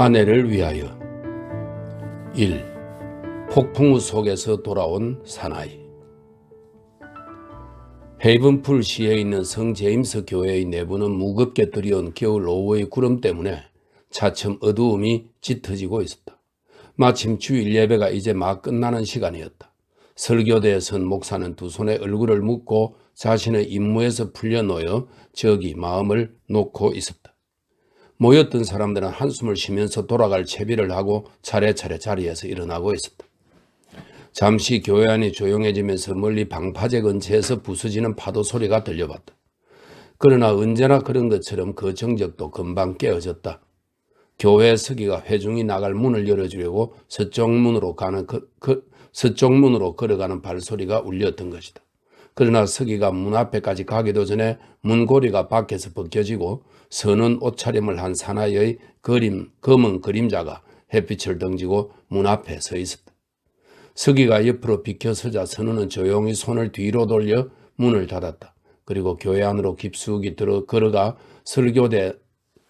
아내를 위하여 1. 폭풍우 속에서 돌아온 사나이. 헤이븐풀시에 있는 성 제임스 교회의 내부는 무겁게 들이온 겨울 오후의 구름 때문에 차츰 어두움이 짙어지고 있었다. 마침 주일 예배가 이제 막 끝나는 시간이었다. 설교대에 선 목사는 두 손에 얼굴을 묶고 자신의 임무에서 풀려놓여 저기 마음을 놓고 있었다. 모였던 사람들은 한숨을 쉬면서 돌아갈 채비를 하고 차례차례 자리에서 일어나고 있었다. 잠시 교회 안이 조용해지면서 멀리 방파제 근처에서 부서지는 파도 소리가 들려봤다. 그러나 언제나 그런 것처럼 그 정적도 금방 깨어졌다. 교회 서기가 회중이 나갈 문을 열어주려고 서쪽 문으로 걸어가는 발소리가 울렸던 것이다. 그러나 서기가 문 앞에까지 가기도 전에 문고리가 밖에서 벗겨지고 서는 옷차림을 한 사나이의 검은 그림자가 햇빛을 던지고 문 앞에 서 있었다. 서기가 옆으로 비켜서자 선우는 조용히 손을 뒤로 돌려 문을 닫았다. 그리고 교회 안으로 깊숙이 걸어가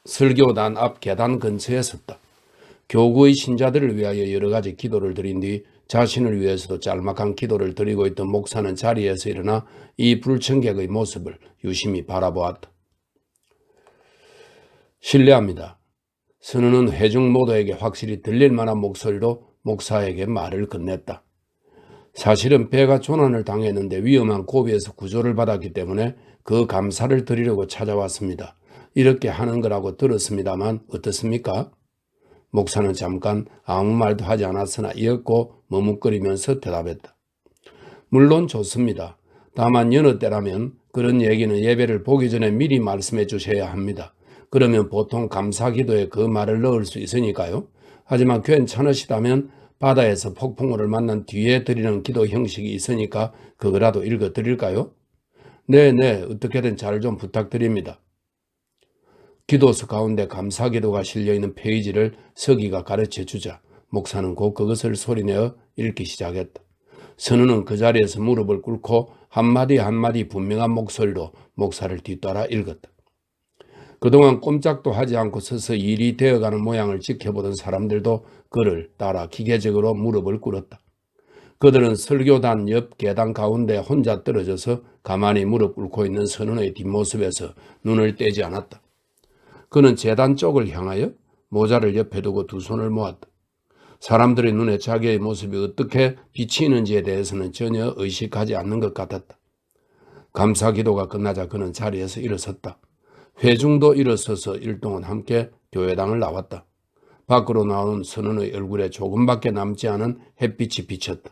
설교단 앞 계단 근처에 섰다. 교구의 신자들을 위하여 여러 가지 기도를 드린 뒤 자신을 위해서도 짤막한 기도를 드리고 있던 목사는 자리에서 일어나 이 불청객의 모습을 유심히 바라보았다. 실례합니다. 선우는 회중 모두에게 확실히 들릴 만한 목소리로 목사에게 말을 건넸다. 사실은 배가 조난을 당했는데 위험한 고비에서 구조를 받았기 때문에 그 감사를 드리려고 찾아왔습니다. 이렇게 하는 거라고 들었습니다만 어떻습니까? 목사는 잠깐 아무 말도 하지 않았으나 이었고 머뭇거리면서 대답했다. 물론 좋습니다. 다만 여느 때라면 그런 얘기는 예배를 보기 전에 미리 말씀해 주셔야 합니다. 그러면 보통 감사기도에 그 말을 넣을 수 있으니까요. 하지만 괜찮으시다면 바다에서 폭풍우를 만난 뒤에 드리는 기도 형식이 있으니까 그거라도 읽어 드릴까요? 네네, 어떻게든 잘 좀 부탁드립니다. 기도서 가운데 감사기도가 실려있는 페이지를 서기가 가르쳐 주자 목사는 곧 그것을 소리내어 읽기 시작했다. 선우는 그 자리에서 무릎을 꿇고 한마디 한마디 분명한 목소리로 목사를 뒤따라 읽었다. 그동안 꼼짝도 하지 않고 서서 일이 되어가는 모양을 지켜보던 사람들도 그를 따라 기계적으로 무릎을 꿇었다. 그들은 설교단 옆 계단 가운데 혼자 떨어져서 가만히 무릎 꿇고 있는 선우의 뒷모습에서 눈을 떼지 않았다. 그는 제단 쪽을 향하여 모자를 옆에 두고 두 손을 모았다. 사람들의 눈에 자기의 모습이 어떻게 비치는지에 대해서는 전혀 의식하지 않는 것 같았다. 감사기도가 끝나자 그는 자리에서 일어섰다. 회중도 일어서서 일동은 함께 교회당을 나왔다. 밖으로 나온 선원의 얼굴에 조금밖에 남지 않은 햇빛이 비쳤다.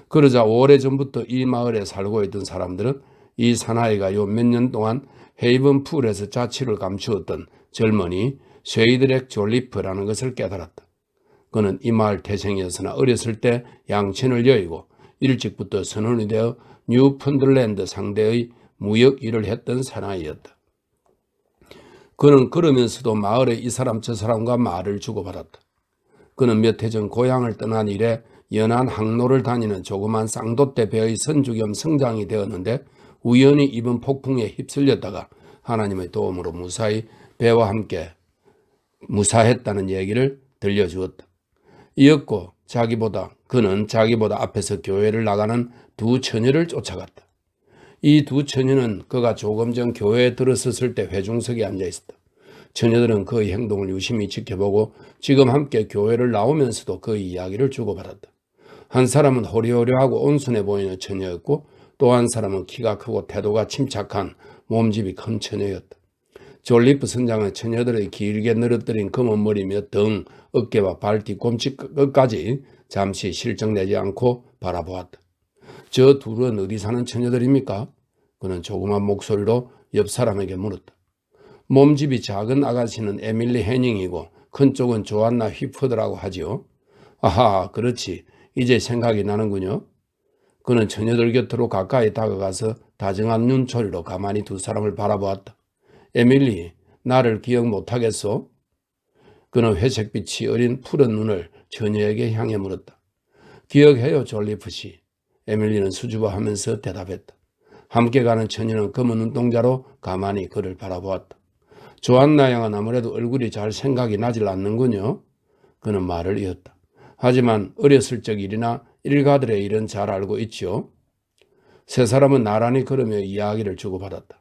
그러자 오래전부터 이 마을에 살고 있던 사람들은 이 사나이가 요 몇 년 동안 헤이븐풀에서 자취를 감추었던 젊은이 쉐이드렉 졸리프라는 것을 깨달았다. 그는 이 마을 태생이었으나 어렸을 때 양친을 여의고 일찍부터 선원이 되어 뉴펀들랜드 상대의 무역 일을 했던 사나이였다. 그는 그러면서도 마을의 이 사람 저 사람과 말을 주고받았다. 그는 몇 해 전 고향을 떠난 이래 연안 항로를 다니는 조그만 쌍돛대 배의 선주 겸 성장이 되었는데 우연히 이번 폭풍에 휩쓸렸다가 하나님의 도움으로 무사히 배와 함께 무사했다는 얘기를 들려주었다. 이었고 그는 자기보다 앞에서 교회를 나가는 두 처녀를 쫓아갔다. 이 두 처녀는 그가 조금 전 교회에 들어섰을 때 회중석에 앉아 있었다. 처녀들은 그의 행동을 유심히 지켜보고 지금 함께 교회를 나오면서도 그의 이야기를 주고받았다. 한 사람은 호리호리하고 온순해 보이는 처녀였고 또 한 사람은 키가 크고 태도가 침착한 몸집이 큰 처녀였다. 졸리프 선장은 처녀들의 길게 늘어뜨린 검은 머리며 등, 어깨와 발 뒤꿈치 끝까지 잠시 실정내지 않고 바라보았다. 저 둘은 어디 사는 처녀들입니까? 그는 조그만 목소리로 옆 사람에게 물었다. 몸집이 작은 아가씨는 에밀리 해닝이고 큰 쪽은 조안나 휘퍼드라고 하지요. 아하, 그렇지. 이제 생각이 나는군요. 그는 처녀들 곁으로 가까이 다가가서 다정한 눈초리로 가만히 두 사람을 바라보았다. 에밀리, 나를 기억 못하겠소? 그는 회색빛이 어린 푸른 눈을 처녀에게 향해 물었다. 기억해요, 졸리프 씨. 에밀리는 수줍어하면서 대답했다. 함께 가는 처녀는 검은 눈동자로 가만히 그를 바라보았다. 조안나 양은 아무래도 얼굴이 잘 생각이 나질 않는군요. 그는 말을 이었다. 하지만 어렸을 적 일이나 일가들의 일은 잘 알고 있지요. 세 사람은 나란히 걸으며 이야기를 주고받았다.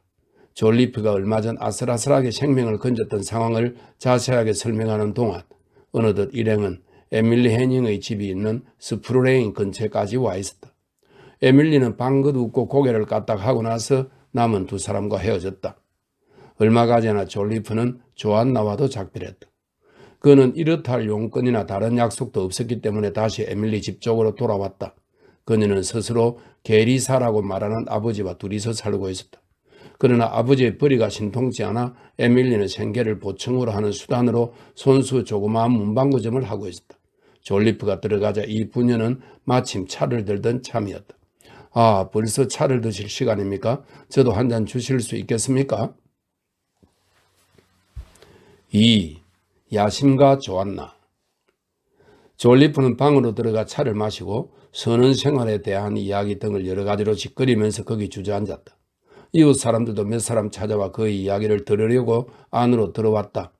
졸리프가 얼마 전 아슬아슬하게 생명을 건졌던 상황을 자세하게 설명하는 동안 어느덧 일행은 에밀리 해닝의 집이 있는 스프루레인 근처까지 와 있었다. 에밀리는 방긋 웃고 고개를 까딱하고 나서 남은 두 사람과 헤어졌다. 얼마가 지나 졸리프는 조안나와도 작별했다. 그는 이렇다 할 용건이나 다른 약속도 없었기 때문에 다시 에밀리 집 쪽으로 돌아왔다. 그녀는 스스로 게리사라고 말하는 아버지와 둘이서 살고 있었다. 그러나 아버지의 벌이가 신통치 않아 에밀리는 생계를 보충으로 하는 수단으로 손수 조그마한 문방구점을 하고 있었다. 졸리프가 들어가자 이 부녀는 마침 차를 들던 참이었다. 아, 벌써 차를 드실 시간입니까? 저도 한 잔 주실 수 있겠습니까? 2. 야심가 조안나. 졸리프는 방으로 들어가 차를 마시고 선원 생활에 대한 이야기 등을 여러 가지로 짓거리면서 거기 주저앉았다. 이웃 사람들도 몇 사람 찾아와 그의 이야기를 들으려고 안으로 들어왔다.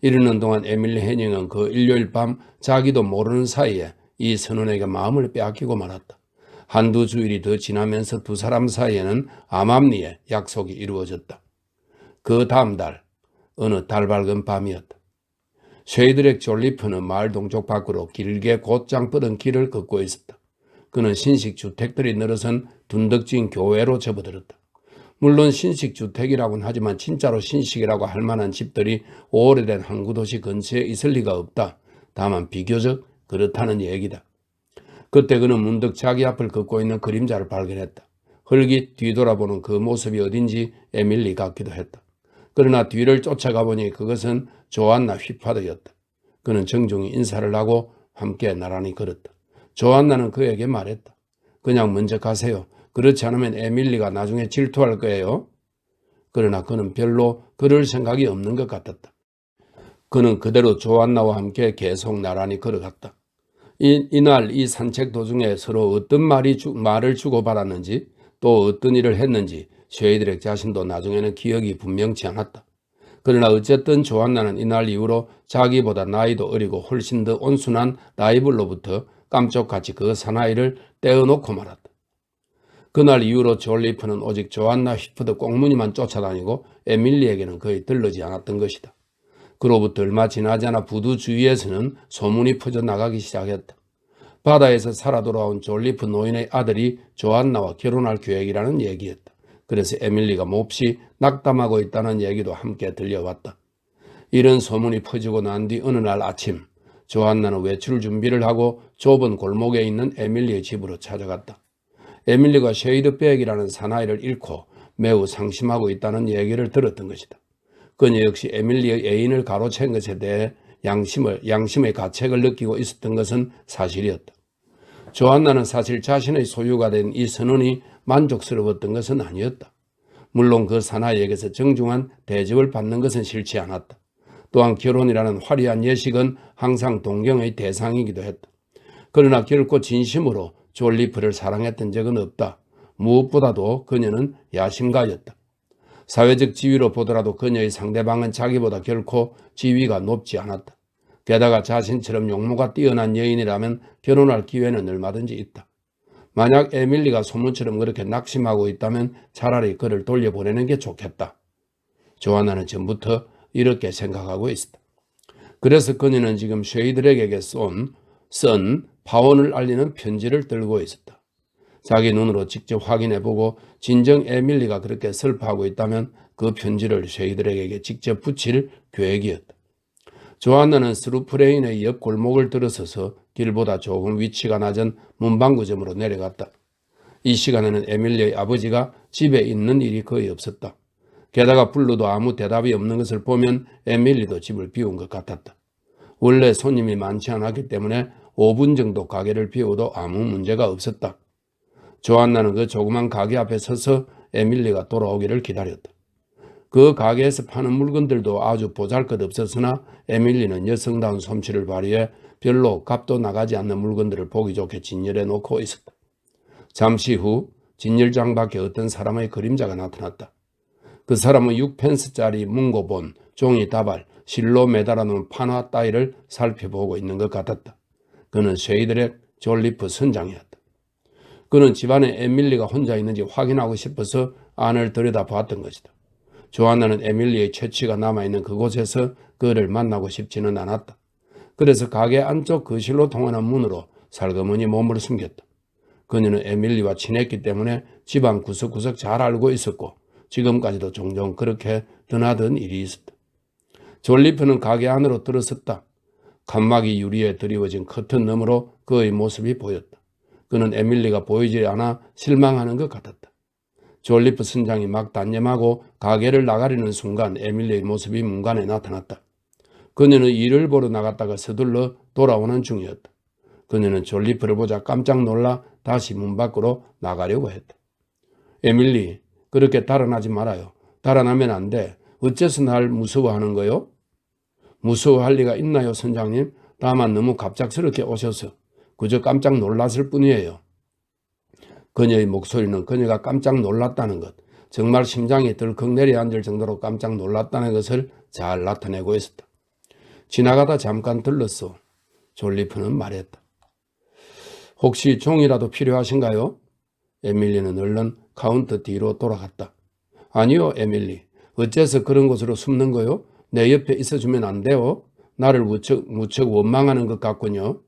이러는 동안 에밀리 해닝은 그 일요일 밤 자기도 모르는 사이에 이 선원에게 마음을 빼앗기고 말았다. 한두 주일이 더 지나면서 두 사람 사이에는 암암리에 약속이 이루어졌다. 그 다음 달 어느 달밝은 밤이었다. 쉐이드렉 졸리프는 마을 동쪽 밖으로 길게 곧장 뻗은 길을 걷고 있었다. 그는 신식 주택들이 늘어선 둔덕진 교외로 접어들었다. 물론 신식주택이라고는 하지만 진짜로 신식이라고 할 만한 집들이 오래된 항구도시 근처에 있을 리가 없다. 다만 비교적 그렇다는 얘기다. 그때 그는 문득 자기 앞을 걷고 있는 그림자를 발견했다. 흙이 뒤돌아보는 그 모습이 어딘지 에밀리 같기도 했다. 그러나 뒤를 쫓아가 보니 그것은 조안나 휘파더였다. 그는 정중히 인사를 하고 함께 나란히 걸었다. 조안나는 그에게 말했다. 그냥 먼저 가세요. 그렇지 않으면 에밀리가 나중에 질투할 거예요. 그러나 그는 별로 그럴 생각이 없는 것 같았다. 그는 그대로 조안나와 함께 계속 나란히 걸어갔다. 이날 이 산책 도중에 서로 어떤 말을 주고받았는지 또 어떤 일을 했는지 쉐이드렉 자신도 나중에는 기억이 분명치 않았다. 그러나 어쨌든 조안나는 이날 이후로 자기보다 나이도 어리고 훨씬 더 온순한 라이벌로부터 깜짝같이 그 사나이를 떼어놓고 말았다. 그날 이후로 졸리프는 오직 조안나 휘프드 꽁무니만 쫓아다니고 에밀리에게는 거의 들르지 않았던 것이다. 그로부터 얼마 지나지 않아 부두 주위에서는 소문이 퍼져나가기 시작했다. 바다에서 살아 돌아온 졸리프 노인의 아들이 조안나와 결혼할 계획이라는 얘기였다. 그래서 에밀리가 몹시 낙담하고 있다는 얘기도 함께 들려왔다. 이런 소문이 퍼지고 난 뒤 어느 날 아침 조안나는 외출 준비를 하고 좁은 골목에 있는 에밀리의 집으로 찾아갔다. 에밀리가 쉐이드백이라는 사나이를 잃고 매우 상심하고 있다는 얘기를 들었던 것이다. 그녀 역시 에밀리의 애인을 가로챈 것에 대해 양심의 가책을 느끼고 있었던 것은 사실이었다. 조안나는 사실 자신의 소유가 된 이 선원이 만족스러웠던 것은 아니었다. 물론 그 사나이에게서 정중한 대접을 받는 것은 싫지 않았다. 또한 결혼이라는 화려한 예식은 항상 동경의 대상이기도 했다. 그러나 결코 진심으로 졸리프를 사랑했던 적은 없다. 무엇보다도 그녀는 야심가였다. 사회적 지위로 보더라도 그녀의 상대방은 자기보다 결코 지위가 높지 않았다. 게다가 자신처럼 용모가 뛰어난 여인이라면 결혼할 기회는 얼마든지 있다. 만약 에밀리가 소문처럼 그렇게 낙심하고 있다면 차라리 그를 돌려보내는 게 좋겠다. 조안나는 전부터 이렇게 생각하고 있었다. 그래서 그녀는 지금 쉐이드렉에게 쓴 파혼을 알리는 편지를 들고 있었다. 자기 눈으로 직접 확인해보고 진정 에밀리가 그렇게 슬퍼하고 있다면 그 편지를 쉐이드렉에게 직접 붙일 계획이었다. 조안나는 스루프레인의 옆 골목을 들어서서 길보다 조금 위치가 낮은 문방구점으로 내려갔다. 이 시간에는 에밀리의 아버지가 집에 있는 일이 거의 없었다. 게다가 불러도 아무 대답이 없는 것을 보면 에밀리도 집을 비운 것 같았다. 원래 손님이 많지 않았기 때문에 5분 정도 가게를 비워도 아무 문제가 없었다. 조안나는 그 조그만 가게 앞에 서서 에밀리가 돌아오기를 기다렸다. 그 가게에서 파는 물건들도 아주 보잘것없었으나 에밀리는 여성다운 솜씨를 발휘해 별로 값도 나가지 않는 물건들을 보기 좋게 진열해 놓고 있었다. 잠시 후 진열장 밖에 어떤 사람의 그림자가 나타났다. 그 사람은 6펜스짜리 문고본, 종이 다발, 실로 매달아 놓은 판화 따위를 살펴보고 있는 것 같았다. 그는 쉐이드렉 졸리프 선장이었다. 그는 집안에 에밀리가 혼자 있는지 확인하고 싶어서 안을 들여다보았던 것이다. 조안나는 에밀리의 채취가 남아있는 그곳에서 그를 만나고 싶지는 않았다. 그래서 가게 안쪽 거실로 통하는 문으로 살그머니 몸을 숨겼다. 그녀는 에밀리와 친했기 때문에 집안 구석구석 잘 알고 있었고 지금까지도 종종 그렇게 드나든 일이 있었다. 졸리프는 가게 안으로 들어섰다. 칸막이 유리에 드리워진 커튼 너머로 그의 모습이 보였다. 그는 에밀리가 보이지 않아 실망하는 것 같았다. 졸리프 선장이 막 단념하고 가게를 나가려는 순간 에밀리의 모습이 문간에 나타났다. 그녀는 일을 보러 나갔다가 서둘러 돌아오는 중이었다. 그녀는 졸리프를 보자 깜짝 놀라 다시 문 밖으로 나가려고 했다. 에밀리, 그렇게 달아나지 말아요. 달아나면 안 돼. 어째서 날 무서워하는 거요? 무서워할 리가 있나요, 선장님? 다만 너무 갑작스럽게 오셔서 그저 깜짝 놀랐을 뿐이에요. 그녀의 목소리는 그녀가 깜짝 놀랐다는 것, 정말 심장이 덜컥 내려앉을 정도로 깜짝 놀랐다는 것을 잘 나타내고 있었다. 지나가다 잠깐 들렀어. 졸리프는 말했다. 혹시 종이라도 필요하신가요? 에밀리는 얼른 카운터 뒤로 돌아갔다. 아니요, 에밀리. 어째서 그런 곳으로 숨는 거요? 내 옆에 있어주면 안 돼요? 나를 무척 원망하는 것 같군요.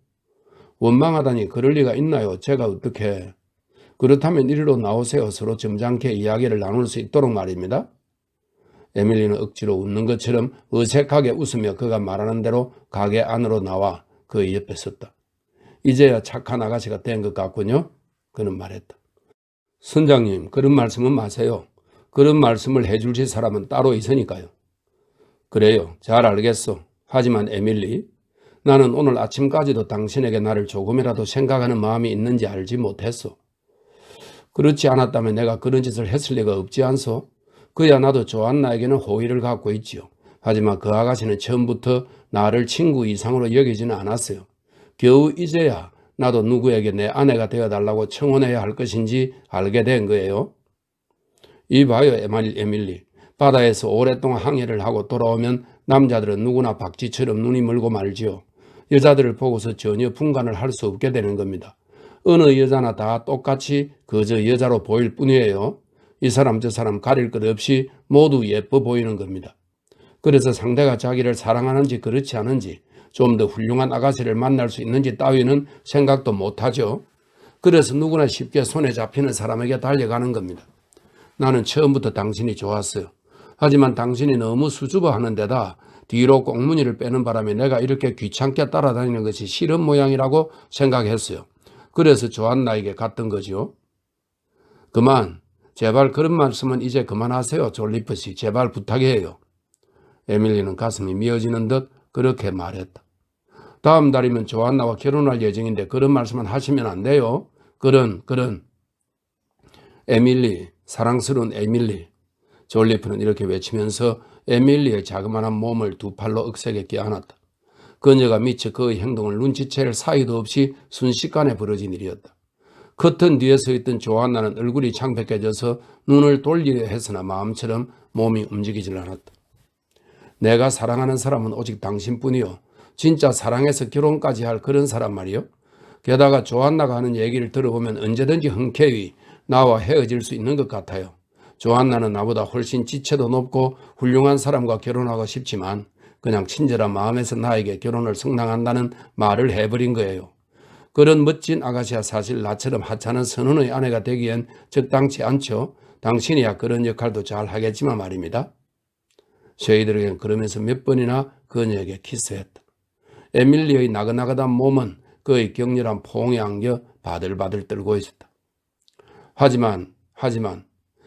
원망하다니 그럴 리가 있나요? 제가 어떻게... 그렇다면 이리로 나오세요. 서로 점잖게 이야기를 나눌 수 있도록 말입니다. 에밀리는 억지로 웃는 것처럼 어색하게 웃으며 그가 말하는 대로 가게 안으로 나와 그의 옆에 섰다. 이제야 착한 아가씨가 된 것 같군요. 그는 말했다. 선장님, 그런 말씀은 마세요. 그런 말씀을 해줄 사람은 따로 있으니까요. 그래요. 잘 알겠어. 하지만 에밀리, 나는 오늘 아침까지도 당신에게 나를 조금이라도 생각하는 마음이 있는지 알지 못했어. 그렇지 않았다면 내가 그런 짓을 했을 리가 없지 않소? 그야 나도 조안나에게는 호의를 갖고 있지요. 하지만 그 아가씨는 처음부터 나를 친구 이상으로 여기지는 않았어요. 겨우 이제야 나도 누구에게 내 아내가 되어달라고 청혼해야 할 것인지 알게 된 거예요. 이봐요, 에밀리. 바다에서 오랫동안 항해를 하고 돌아오면 남자들은 누구나 박쥐처럼 눈이 멀고 말지요. 여자들을 보고서 전혀 분간을 할 수 없게 되는 겁니다. 어느 여자나 다 똑같이 그저 여자로 보일 뿐이에요. 이 사람 저 사람 가릴 것 없이 모두 예뻐 보이는 겁니다. 그래서 상대가 자기를 사랑하는지 그렇지 않은지 좀 더 훌륭한 아가씨를 만날 수 있는지 따위는 생각도 못하죠. 그래서 누구나 쉽게 손에 잡히는 사람에게 달려가는 겁니다. 나는 처음부터 당신이 좋았어요. 하지만 당신이 너무 수줍어하는 데다 뒤로 꽁무니를 빼는 바람에 내가 이렇게 귀찮게 따라다니는 것이 싫은 모양이라고 생각했어요. 그래서 조안나에게 갔던 거죠. 그만, 제발 그런 말씀은 이제 그만하세요. 졸리프 씨, 제발 부탁이에요. 에밀리는 가슴이 미어지는 듯 그렇게 말했다. 다음 달이면 조안나와 결혼할 예정인데 그런 말씀은 하시면 안 돼요. 그런. 에밀리, 사랑스러운 에밀리. 졸리프는 이렇게 외치면서 에밀리의 자그마한 몸을 두 팔로 억세게 껴안았다. 그녀가 미처 그의 행동을 눈치챌 사이도 없이 순식간에 벌어진 일이었다. 커튼 뒤에 서 있던 조안나는 얼굴이 창백해져서 눈을 돌리려 했으나 마음처럼 몸이 움직이질 않았다. 내가 사랑하는 사람은 오직 당신뿐이요. 진짜 사랑해서 결혼까지 할 그런 사람 말이요. 게다가 조안나가 하는 얘기를 들어보면 언제든지 흔쾌히 나와 헤어질 수 있는 것 같아요. 조안나는 나보다 훨씬 지체도 높고 훌륭한 사람과 결혼하고 싶지만 그냥 친절한 마음에서 나에게 결혼을 승낙한다는 말을 해버린 거예요. 그런 멋진 아가씨야 사실 나처럼 하찮은 선원의 아내가 되기엔 적당치 않죠. 당신이야 그런 역할도 잘 하겠지만 말입니다. 쉐이드락은 그러면서 몇 번이나 그녀에게 키스했다. 에밀리의 나긋나긋한 몸은 그의 격렬한 포옹에 안겨 바들바들 떨고 있었다. 하지만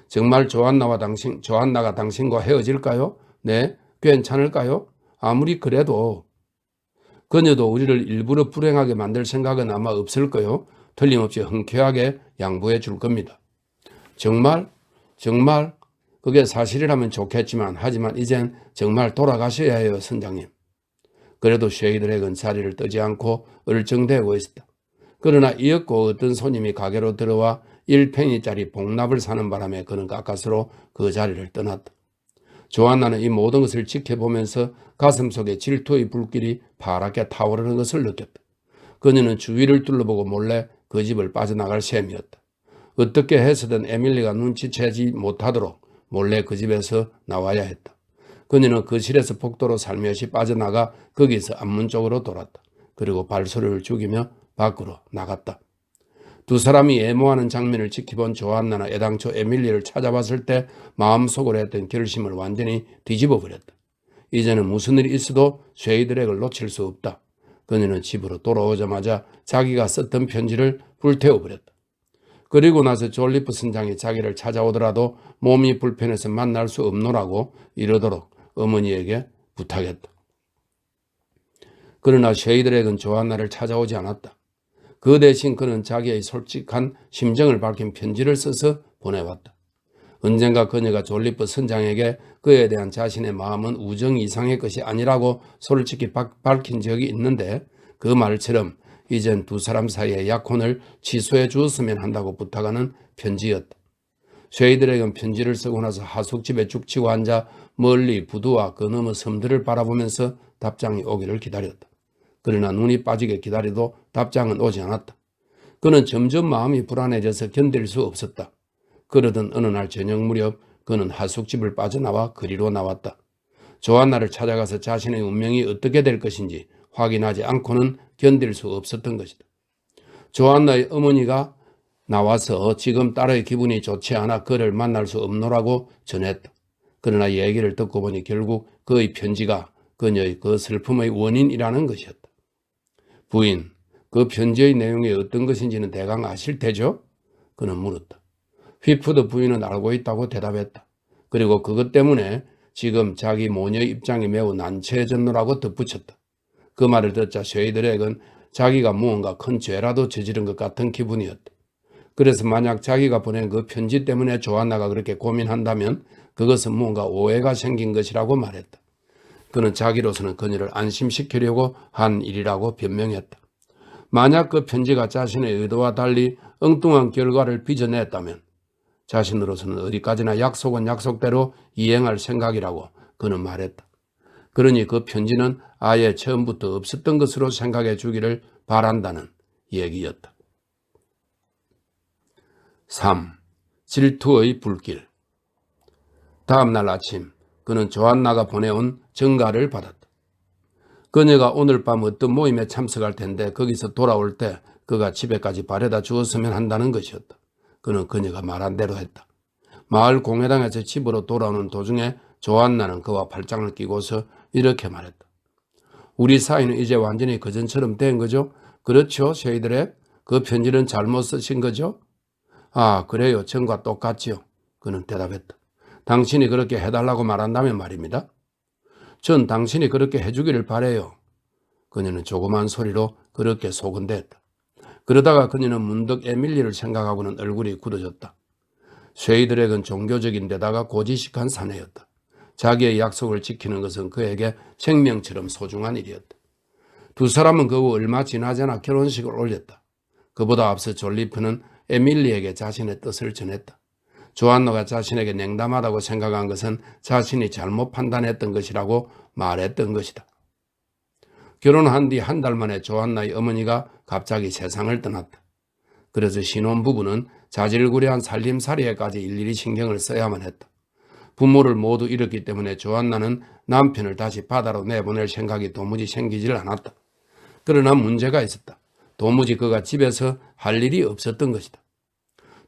정말 조안나가 당신과 헤어질까요? 네, 괜찮을까요? 아무리 그래도 그녀도 우리를 일부러 불행하게 만들 생각은 아마 없을 거요. 틀림없이 흔쾌하게 양보해 줄 겁니다. 정말 그게 사실이라면 좋겠지만 하지만 이젠 정말 돌아가셔야 해요, 선장님. 그래도 쉐이드렉은 자리를 뜨지 않고 얼쩡대고 있었다. 그러나 이윽고 어떤 손님이 가게로 들어와 1페니짜리 복납을 사는 바람에 그는 가까스로 그 자리를 떠났다. 조한나는 이 모든 것을 지켜보면서 가슴속에 질투의 불길이 파랗게 타오르는 것을 느꼈다. 그녀는 주위를 둘러보고 몰래 그 집을 빠져나갈 셈이었다. 어떻게 해서든 에밀리가 눈치채지 못하도록 몰래 그 집에서 나와야 했다. 그녀는 거실에서 복도로 살며시 빠져나가 거기서 앞문 쪽으로 돌았다. 그리고 발소리를 죽이며 밖으로 나갔다. 두 사람이 애모하는 장면을 지켜본 조한나는 애당초 에밀리를 찾아봤을 때 마음속으로 했던 결심을 완전히 뒤집어 버렸다. 이제는 무슨 일이 있어도 쉐이드렉을 놓칠 수 없다. 그녀는 집으로 돌아오자마자 자기가 썼던 편지를 불태워버렸다. 그리고 나서 졸리프 선장이 자기를 찾아오더라도 몸이 불편해서 만날 수 없노라고 이러도록 어머니에게 부탁했다. 그러나 쉐이드렉은 조한나를 찾아오지 않았다. 그 대신 그는 자기의 솔직한 심정을 밝힌 편지를 써서 보내왔다. 언젠가 그녀가 졸리프 선장에게 그에 대한 자신의 마음은 우정 이상의 것이 아니라고 솔직히 밝힌 적이 있는데 그 말처럼 이젠 두 사람 사이의 약혼을 취소해 주었으면 한다고 부탁하는 편지였다. 쉐이드렉은 편지를 쓰고 나서 하숙집에 죽치고 앉아 멀리 부두와 그 너머 섬들을 바라보면서 답장이 오기를 기다렸다. 그러나 눈이 빠지게 기다려도 답장은 오지 않았다. 그는 점점 마음이 불안해져서 견딜 수 없었다. 그러던 어느 날 저녁 무렵 그는 하숙집을 빠져나와 거리로 나왔다. 조한나를 찾아가서 자신의 운명이 어떻게 될 것인지 확인하지 않고는 견딜 수 없었던 것이다. 조한나의 어머니가 나와서 지금 딸의 기분이 좋지 않아 그를 만날 수 없노라고 전했다. 그러나 얘기를 듣고 보니 결국 그의 편지가 그녀의 그 슬픔의 원인이라는 것이었다. 부인, 그 편지의 내용이 어떤 것인지는 대강 아실 테죠? 그는 물었다. 휘푸드 부인은 알고 있다고 대답했다. 그리고 그것 때문에 지금 자기 모녀의 입장이 매우 난처해졌노라고 덧붙였다. 그 말을 듣자 쉐이드렉은 자기가 무언가 큰 죄라도 저지른 것 같은 기분이었다. 그래서 만약 자기가 보낸 그 편지 때문에 조한나가 그렇게 고민한다면 그것은 무언가 오해가 생긴 것이라고 말했다. 그는 자기로서는 그녀를 안심시키려고 한 일이라고 변명했다. 만약 그 편지가 자신의 의도와 달리 엉뚱한 결과를 빚어냈다면 자신으로서는 어디까지나 약속은 약속대로 이행할 생각이라고 그는 말했다. 그러니 그 편지는 아예 처음부터 없었던 것으로 생각해 주기를 바란다는 얘기였다. 3. 질투의 불길. 다음 날 아침 그는 조한나가 보내온 전가를 받았다. 그녀가 오늘 밤 어떤 모임에 참석할 텐데 거기서 돌아올 때 그가 집에까지 바래다 주었으면 한다는 것이었다. 그는 그녀가 말한 대로 했다. 마을 공회당에서 집으로 돌아오는 도중에 조한나는 그와 팔짱을 끼고서 이렇게 말했다. 우리 사이는 이제 완전히 그전처럼 된 거죠? 그렇죠, 쉐이드렉? 그 편지는 잘못 쓰신 거죠? 아, 그래요. 전과 똑같지요. 그는 대답했다. 당신이 그렇게 해달라고 말한다면 말입니다. 전 당신이 그렇게 해주기를 바래요. 그녀는 조그만 소리로 그렇게 소근대했다. 그러다가 그녀는 문득 에밀리를 생각하고는 얼굴이 굳어졌다. 쉐이드렉은 종교적인 데다가 고지식한 사내였다. 자기의 약속을 지키는 것은 그에게 생명처럼 소중한 일이었다. 두 사람은 그 후 얼마 지나지 않아 결혼식을 올렸다. 그보다 앞서 졸리프는 에밀리에게 자신의 뜻을 전했다. 조한나가 자신에게 냉담하다고 생각한 것은 자신이 잘못 판단했던 것이라고 말했던 것이다. 결혼한 뒤 한 달 만에 조한나의 어머니가 갑자기 세상을 떠났다. 그래서 신혼부부는 자질구레한 살림살이에까지 일일이 신경을 써야만 했다. 부모를 모두 잃었기 때문에 조한나는 남편을 다시 바다로 내보낼 생각이 도무지 생기질 않았다. 그러나 문제가 있었다. 도무지 그가 집에서 할 일이 없었던 것이다.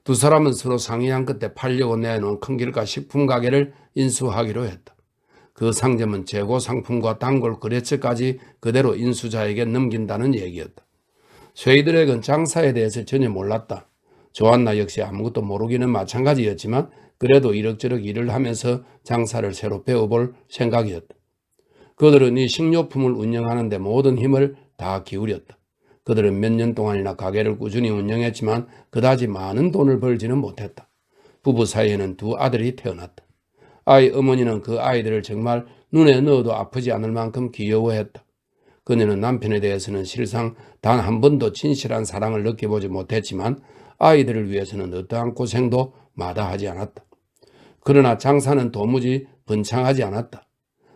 두 사람은 서로 상의한 끝에 팔려고 내놓은 큰 길가 식품 가게를 인수하기로 했다. 그 상점은 재고 상품과 단골 거래처까지 그대로 인수자에게 넘긴다는 얘기였다. 쉐이드렉은 장사에 대해서 전혀 몰랐다. 조한나 역시 아무것도 모르기는 마찬가지였지만 그래도 이럭저럭 일을 하면서 장사를 새로 배워볼 생각이었다. 그들은 이 식료품을 운영하는 데 모든 힘을 다 기울였다. 그들은 몇 년 동안이나 가게를 꾸준히 운영했지만 그다지 많은 돈을 벌지는 못했다. 부부 사이에는 두 아들이 태어났다. 아이 어머니는 그 아이들을 정말 눈에 넣어도 아프지 않을 만큼 귀여워했다. 그녀는 남편에 대해서는 실상 단 한 번도 진실한 사랑을 느껴보지 못했지만 아이들을 위해서는 어떠한 고생도 마다하지 않았다. 그러나 장사는 도무지 번창하지 않았다.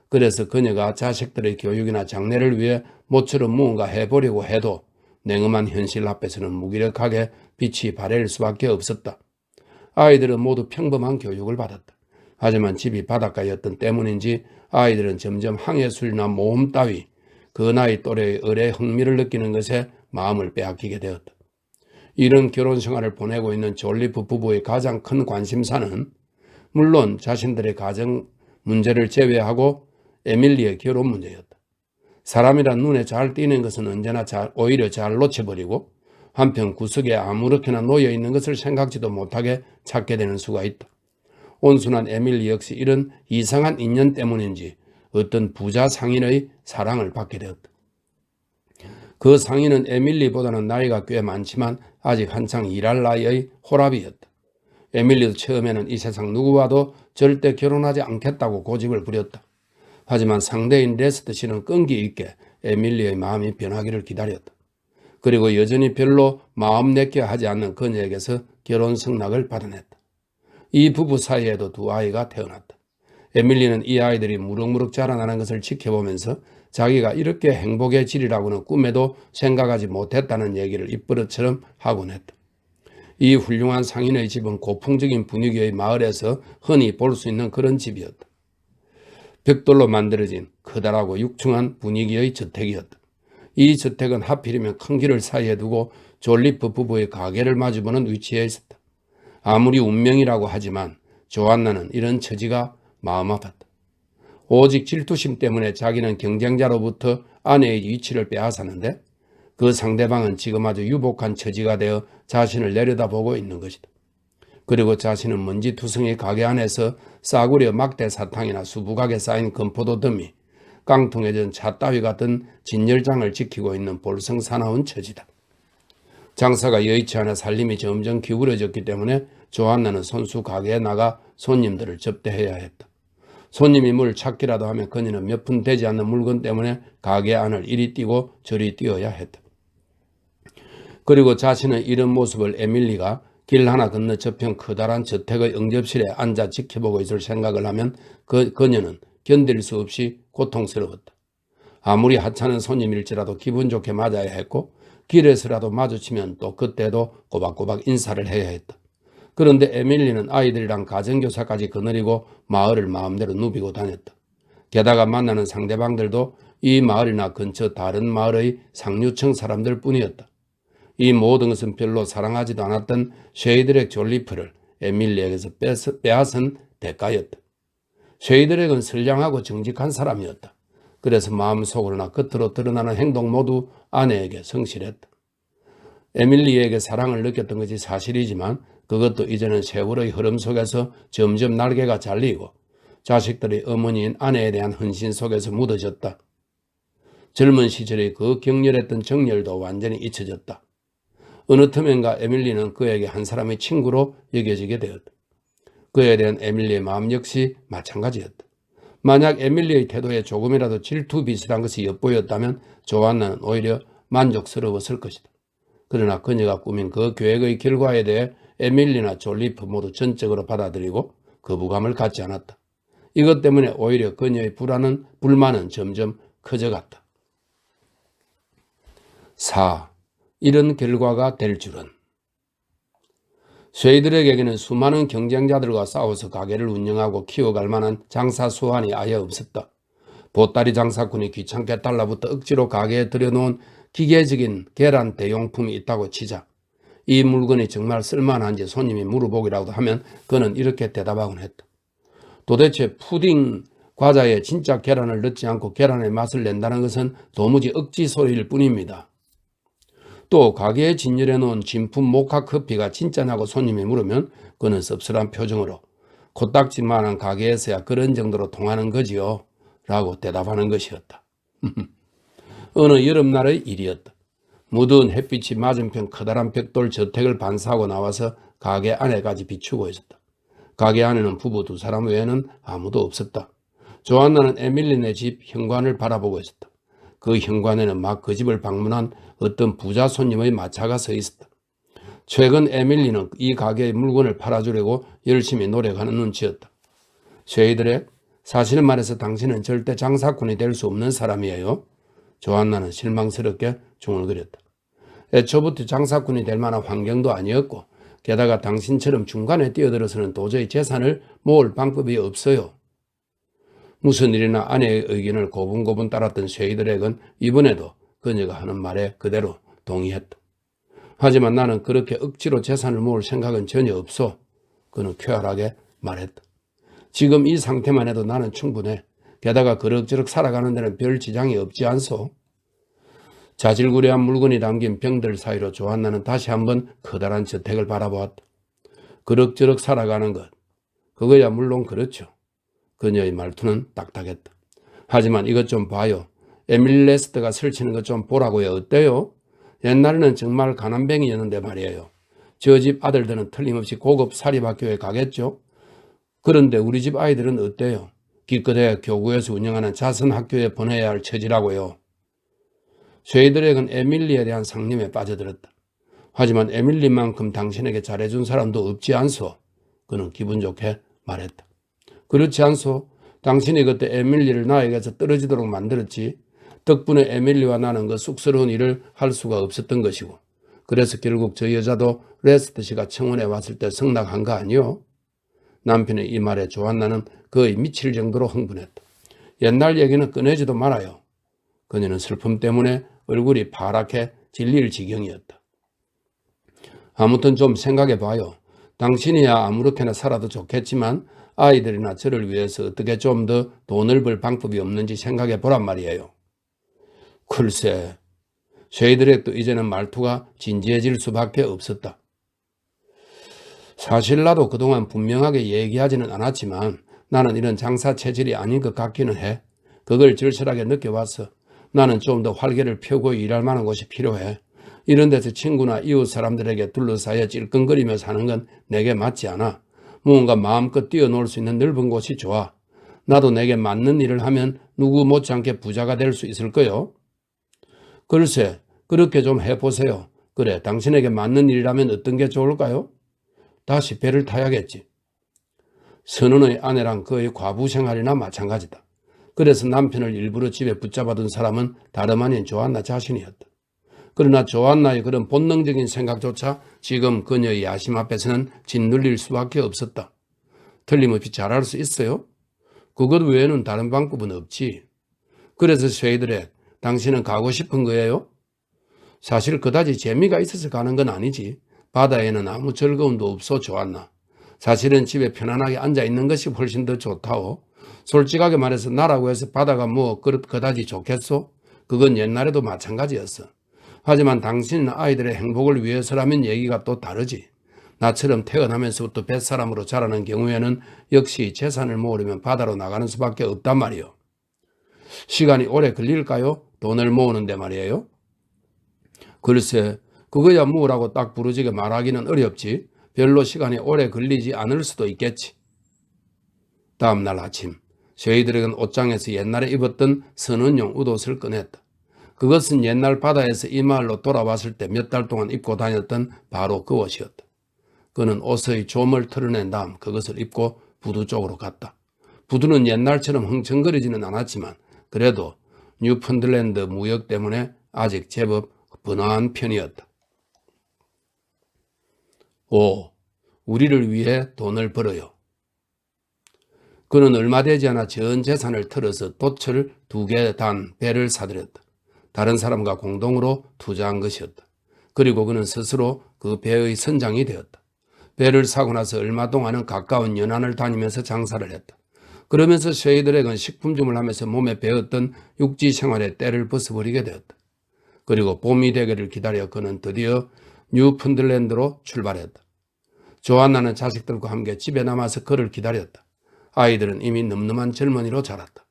그래서 그녀가 자식들의 교육이나 장래를 위해 모처럼 무언가 해보려고 해도 냉엄한 현실 앞에서는 무기력하게 빛이 발해일 수밖에 없었다. 아이들은 모두 평범한 교육을 받았다. 하지만 집이 바닷가였던 때문인지 아이들은 점점 항해술이나 모험 따위 그 나이 또래의 을의 흥미를 느끼는 것에 마음을 빼앗기게 되었다. 이런 결혼 생활을 보내고 있는 졸리프 부부의 가장 큰 관심사는 물론 자신들의 가정 문제를 제외하고 에밀리의 결혼 문제였다. 사람이란 눈에 잘 띄는 것은 언제나 오히려 잘 놓쳐버리고 한편 구석에 아무렇게나 놓여있는 것을 생각지도 못하게 찾게 되는 수가 있다. 온순한 에밀리 역시 이런 이상한 인연 때문인지 어떤 부자 상인의 사랑을 받게 되었다. 그 상인은 에밀리보다는 나이가 꽤 많지만 아직 한창 일할 나이의 호랍이었다. 에밀리도 처음에는 이 세상 누구와도 절대 결혼하지 않겠다고 고집을 부렸다. 하지만 상대인 레스트 씨는 끈기 있게 에밀리의 마음이 변하기를 기다렸다. 그리고 여전히 별로 마음 내게 하지 않는 그녀에게서 결혼 승낙을 받아냈다. 이 부부 사이에도 두 아이가 태어났다. 에밀리는 이 아이들이 무럭무럭 자라나는 것을 지켜보면서 자기가 이렇게 행복해지리라고는 꿈에도 생각하지 못했다는 얘기를 입버릇처럼 하곤 했다. 이 훌륭한 상인의 집은 고풍적인 분위기의 마을에서 흔히 볼 수 있는 그런 집이었다. 벽돌로 만들어진 커다랗고 육중한 분위기의 저택이었다. 이 저택은 하필이면 큰 길을 사이에 두고 졸리프 부부의 가게를 마주보는 위치에 있었다. 아무리 운명이라고 하지만 조안나는 이런 처지가 마음 아팠다. 오직 질투심 때문에 자기는 경쟁자로부터 아내의 위치를 빼앗았는데 그 상대방은 지금 아주 유복한 처지가 되어 자신을 내려다보고 있는 것이다. 그리고 자신은 먼지투성이 가게 안에서 싸구려 막대 사탕이나 수북하게 쌓인 건포도 더미, 깡통에 든 차 따위 같은 진열장을 지키고 있는 볼성사나운 처지다. 장사가 여의치 않아 살림이 점점 기울어졌기 때문에 조안나는 손수 가게에 나가 손님들을 접대해야 했다. 손님이 뭘 찾기라도 하면 그녀는 몇 푼 되지 않는 물건 때문에 가게 안을 이리 뛰고 저리 뛰어야 했다. 그리고 자신의 이런 모습을 에밀리가 길 하나 건너 저편 커다란 저택의 응접실에 앉아 지켜보고 있을 생각을 하면 그녀는 견딜 수 없이 고통스러웠다. 아무리 하찮은 손님일지라도 기분 좋게 맞아야 했고 길에서라도 마주치면 또 그때도 꼬박꼬박 인사를 해야 했다. 그런데 에밀리는 아이들이랑 가정교사까지 거느리고 마을을 마음대로 누비고 다녔다. 게다가 만나는 상대방들도 이 마을이나 근처 다른 마을의 상류층 사람들 뿐이었다. 이 모든 것은 별로 사랑하지도 않았던 쉐이드렉 졸리프를 에밀리에게서 빼앗은 대가였다. 쉐이드렉은 선량하고 정직한 사람이었다. 그래서 마음속으로나 겉으로 드러나는 행동 모두 아내에게 성실했다. 에밀리에게 사랑을 느꼈던 것이 사실이지만 그것도 이제는 세월의 흐름 속에서 점점 날개가 잘리고 자식들의 어머니인 아내에 대한 헌신 속에서 묻어졌다. 젊은 시절의 그 격렬했던 정열도 완전히 잊혀졌다. 어느 틈엔가 에밀리는 그에게 한 사람의 친구로 여겨지게 되었다. 그에 대한 에밀리의 마음 역시 마찬가지였다. 만약 에밀리의 태도에 조금이라도 질투 비슷한 것이 엿보였다면 조안나는 오히려 만족스러웠을 것이다. 그러나 그녀가 꾸민 그 계획의 결과에 대해 에밀리나 졸리프 모두 전적으로 받아들이고 거부감을 갖지 않았다. 이것 때문에 오히려 그녀의 불만은 점점 커져갔다. 4. 이런 결과가 될 줄은. 쉐이드렉에게는 수많은 경쟁자들과 싸워서 가게를 운영하고 키워갈 만한 장사 수완이 아예 없었다. 보따리 장사꾼이 귀찮게 달라붙어 억지로 가게에 들여놓은 기계적인 계란 대용품이 있다고 치자 이 물건이 정말 쓸만한지 손님이 물어보기라도 하면 그는 이렇게 대답하곤 했다. 도대체 푸딩 과자에 진짜 계란을 넣지 않고 계란의 맛을 낸다는 것은 도무지 억지 소리일 뿐입니다. 또 가게에 진열해 놓은 진품 모카 커피가 진짜냐고 손님이 물으면 그는 씁쓸한 표정으로 코딱지만한 가게에서야 그런 정도로 통하는 거지요 라고 대답하는 것이었다. 어느 여름날의 일이었다. 무더운 햇빛이 맞은편 커다란 벽돌 저택을 반사하고 나와서 가게 안에까지 비추고 있었다. 가게 안에는 부부 두 사람 외에는 아무도 없었다. 조안나는 에밀리네 집 현관을 바라보고 있었다. 그 현관에는 막 그 집을 방문한 어떤 부자 손님의 마차가 서 있었다. 최근 에밀리는 이 가게의 물건을 팔아주려고 열심히 노력하는 눈치였다. 쉐이드렉, 사실은 말해서 당신은 절대 장사꾼이 될 수 없는 사람이에요. 조한나는 실망스럽게 중얼거렸다. 애초부터 장사꾼이 될 만한 환경도 아니었고 게다가 당신처럼 중간에 뛰어들어서는 도저히 재산을 모을 방법이 없어요. 무슨 일이나 아내의 의견을 고분고분 따랐던 쉐이드렉은 이번에도 그녀가 하는 말에 그대로 동의했다. 하지만 나는 그렇게 억지로 재산을 모을 생각은 전혀 없어. 그는 쾌활하게 말했다. 지금 이 상태만 해도 나는 충분해. 게다가 그럭저럭 살아가는 데는 별 지장이 없지 않소. 자질구레한 물건이 담긴 병들 사이로 조한나는 다시 한번 커다란 저택을 바라보았다. 그럭저럭 살아가는 것, 그거야 물론 그렇죠. 그녀의 말투는 딱딱했다. 하지만 이것 좀 봐요. 에밀 레스트가 설치는 것 좀 보라고요. 어때요? 옛날에는 정말 가난뱅이였는데 말이에요. 저 집 아들들은 틀림없이 고급 사립학교에 가겠죠. 그런데 우리 집 아이들은 어때요? 기껏해야 교구에서 운영하는 자선학교에 보내야 할 처지라고요. 쉐이드렉은 에밀리에 대한 상념에 빠져들었다. 하지만 에밀리만큼 당신에게 잘해준 사람도 없지 않소? 그는 기분 좋게 말했다. 그렇지 않소? 당신이 그때 에밀리를 나에게서 떨어지도록 만들었지. 덕분에 에밀리와 나는 그 쑥스러운 일을 할 수가 없었던 것이고, 그래서 결국 저 여자도 레스트 씨가 청원에 왔을 때 승낙한 거 아니요? 남편의 이 말에 조한나는 거의 미칠 정도로 흥분했다. 옛날 얘기는 꺼내지도 말아요. 그녀는 슬픔 때문에 얼굴이 파랗게 질릴 지경이었다. 아무튼 좀 생각해 봐요. 당신이야 아무렇게나 살아도 좋겠지만 아이들이나 저를 위해서 어떻게 좀 더 돈을 벌 방법이 없는지 생각해 보란 말이에요. 글쎄, 쉐이드렉도 이제는 말투가 진지해질 수밖에 없었다. 사실 나도 그동안 분명하게 얘기하지는 않았지만 나는 이런 장사 체질이 아닌 것 같기는 해. 그걸 절실하게 느껴왔어. 나는 좀 더 활기를 펴고 일할 만한 곳이 필요해. 이런 데서 친구나 이웃 사람들에게 둘러싸여 찔끔거리며 사는 건 내게 맞지 않아. 무언가 마음껏 뛰어놀 수 있는 넓은 곳이 좋아. 나도 내게 맞는 일을 하면 누구 못지않게 부자가 될 수 있을 거요. 글쎄, 그렇게 좀 해보세요. 그래, 당신에게 맞는 일이라면 어떤 게 좋을까요? 다시 배를 타야겠지. 선원의 아내랑 그의 과부 생활이나 마찬가지다. 그래서 남편을 일부러 집에 붙잡아둔 사람은 다름 아닌 조한나 자신이었다. 그러나 조한나의 그런 본능적인 생각조차 지금 그녀의 야심 앞에서는 짓눌릴 수밖에 없었다. 틀림없이 잘할 수 있어요? 그것 외에는 다른 방법은 없지. 그래서 쉐이드렉, 당신은 가고 싶은 거예요? 사실 그다지 재미가 있어서 가는 건 아니지. 바다에는 아무 즐거움도 없어 조한나. 사실은 집에 편안하게 앉아있는 것이 훨씬 더 좋다오. 솔직하게 말해서 나라고 해서 바다가 뭐 그다지 좋겠소? 그건 옛날에도 마찬가지였어. 하지만 당신이나 아이들의 행복을 위해서라면 얘기가 또 다르지. 나처럼 태어나면서부터 뱃사람으로 자라는 경우에는 역시 재산을 모으려면 바다로 나가는 수밖에 없단 말이요. 시간이 오래 걸릴까요? 돈을 모으는데 말이에요. 글쎄, 그거야 뭐라고 딱 부르지게 말하기는 어렵지. 별로 시간이 오래 걸리지 않을 수도 있겠지. 다음 날 아침, 쉐이드렉은 옷장에서 옛날에 입었던 선원용 웃옷을 꺼냈다. 그것은 옛날 바다에서 이 마을로 돌아왔을 때 몇 달 동안 입고 다녔던 바로 그 옷이었다. 그는 옷의 좀을 털어낸 다음 그것을 입고 부두 쪽으로 갔다. 부두는 옛날처럼 흥청거리지는 않았지만 그래도 뉴펀들랜드 무역 때문에 아직 제법 번화한 편이었다. 오, 우리를 위해 돈을 벌어요. 그는 얼마 되지 않아 전 재산을 털어서 돛을 2개 단 배를 사들였다. 다른 사람과 공동으로 투자한 것이었다. 그리고 그는 스스로 그 배의 선장이 되었다. 배를 사고 나서 얼마 동안은 가까운 연안을 다니면서 장사를 했다. 그러면서 쉐이드렉은 식품점을 하면서 몸에 배었던 육지 생활의 때를 벗어버리게 되었다. 그리고 봄이 되기를 기다려 그는 드디어 뉴펀들랜드로 출발했다. 조한나는 자식들과 함께 집에 남아서 그를 기다렸다. 아이들은 이미 늠름한 젊은이로 자랐다.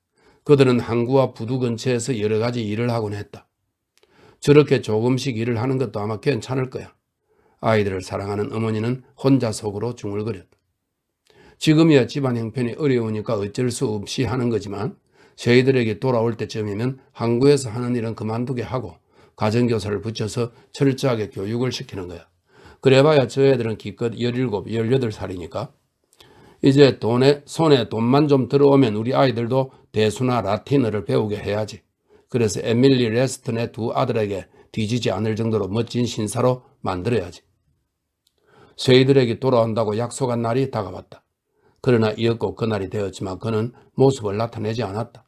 그들은 항구와 부두 근처에서 여러 가지 일을 하곤 했다. 저렇게 조금씩 일을 하는 것도 아마 괜찮을 거야. 아이들을 사랑하는 어머니는 혼자 속으로 중얼거렸다. 지금이야 집안 형편이 어려우니까 어쩔 수 없이 하는 거지만 저희들에게 돌아올 때쯤이면 항구에서 하는 일은 그만두게 하고 가정교사를 붙여서 철저하게 교육을 시키는 거야. 그래봐야 저 애들은 기껏 17, 18살이니까. 이제 손에 돈만 좀 들어오면 우리 아이들도 대수나 라틴어를 배우게 해야지. 그래서 에밀리 레스턴의 두 아들에게 뒤지지 않을 정도로 멋진 신사로 만들어야지. 쇠이들에게 돌아온다고 약속한 날이 다가왔다. 그러나 이었고 그날이 되었지만 그는 모습을 나타내지 않았다.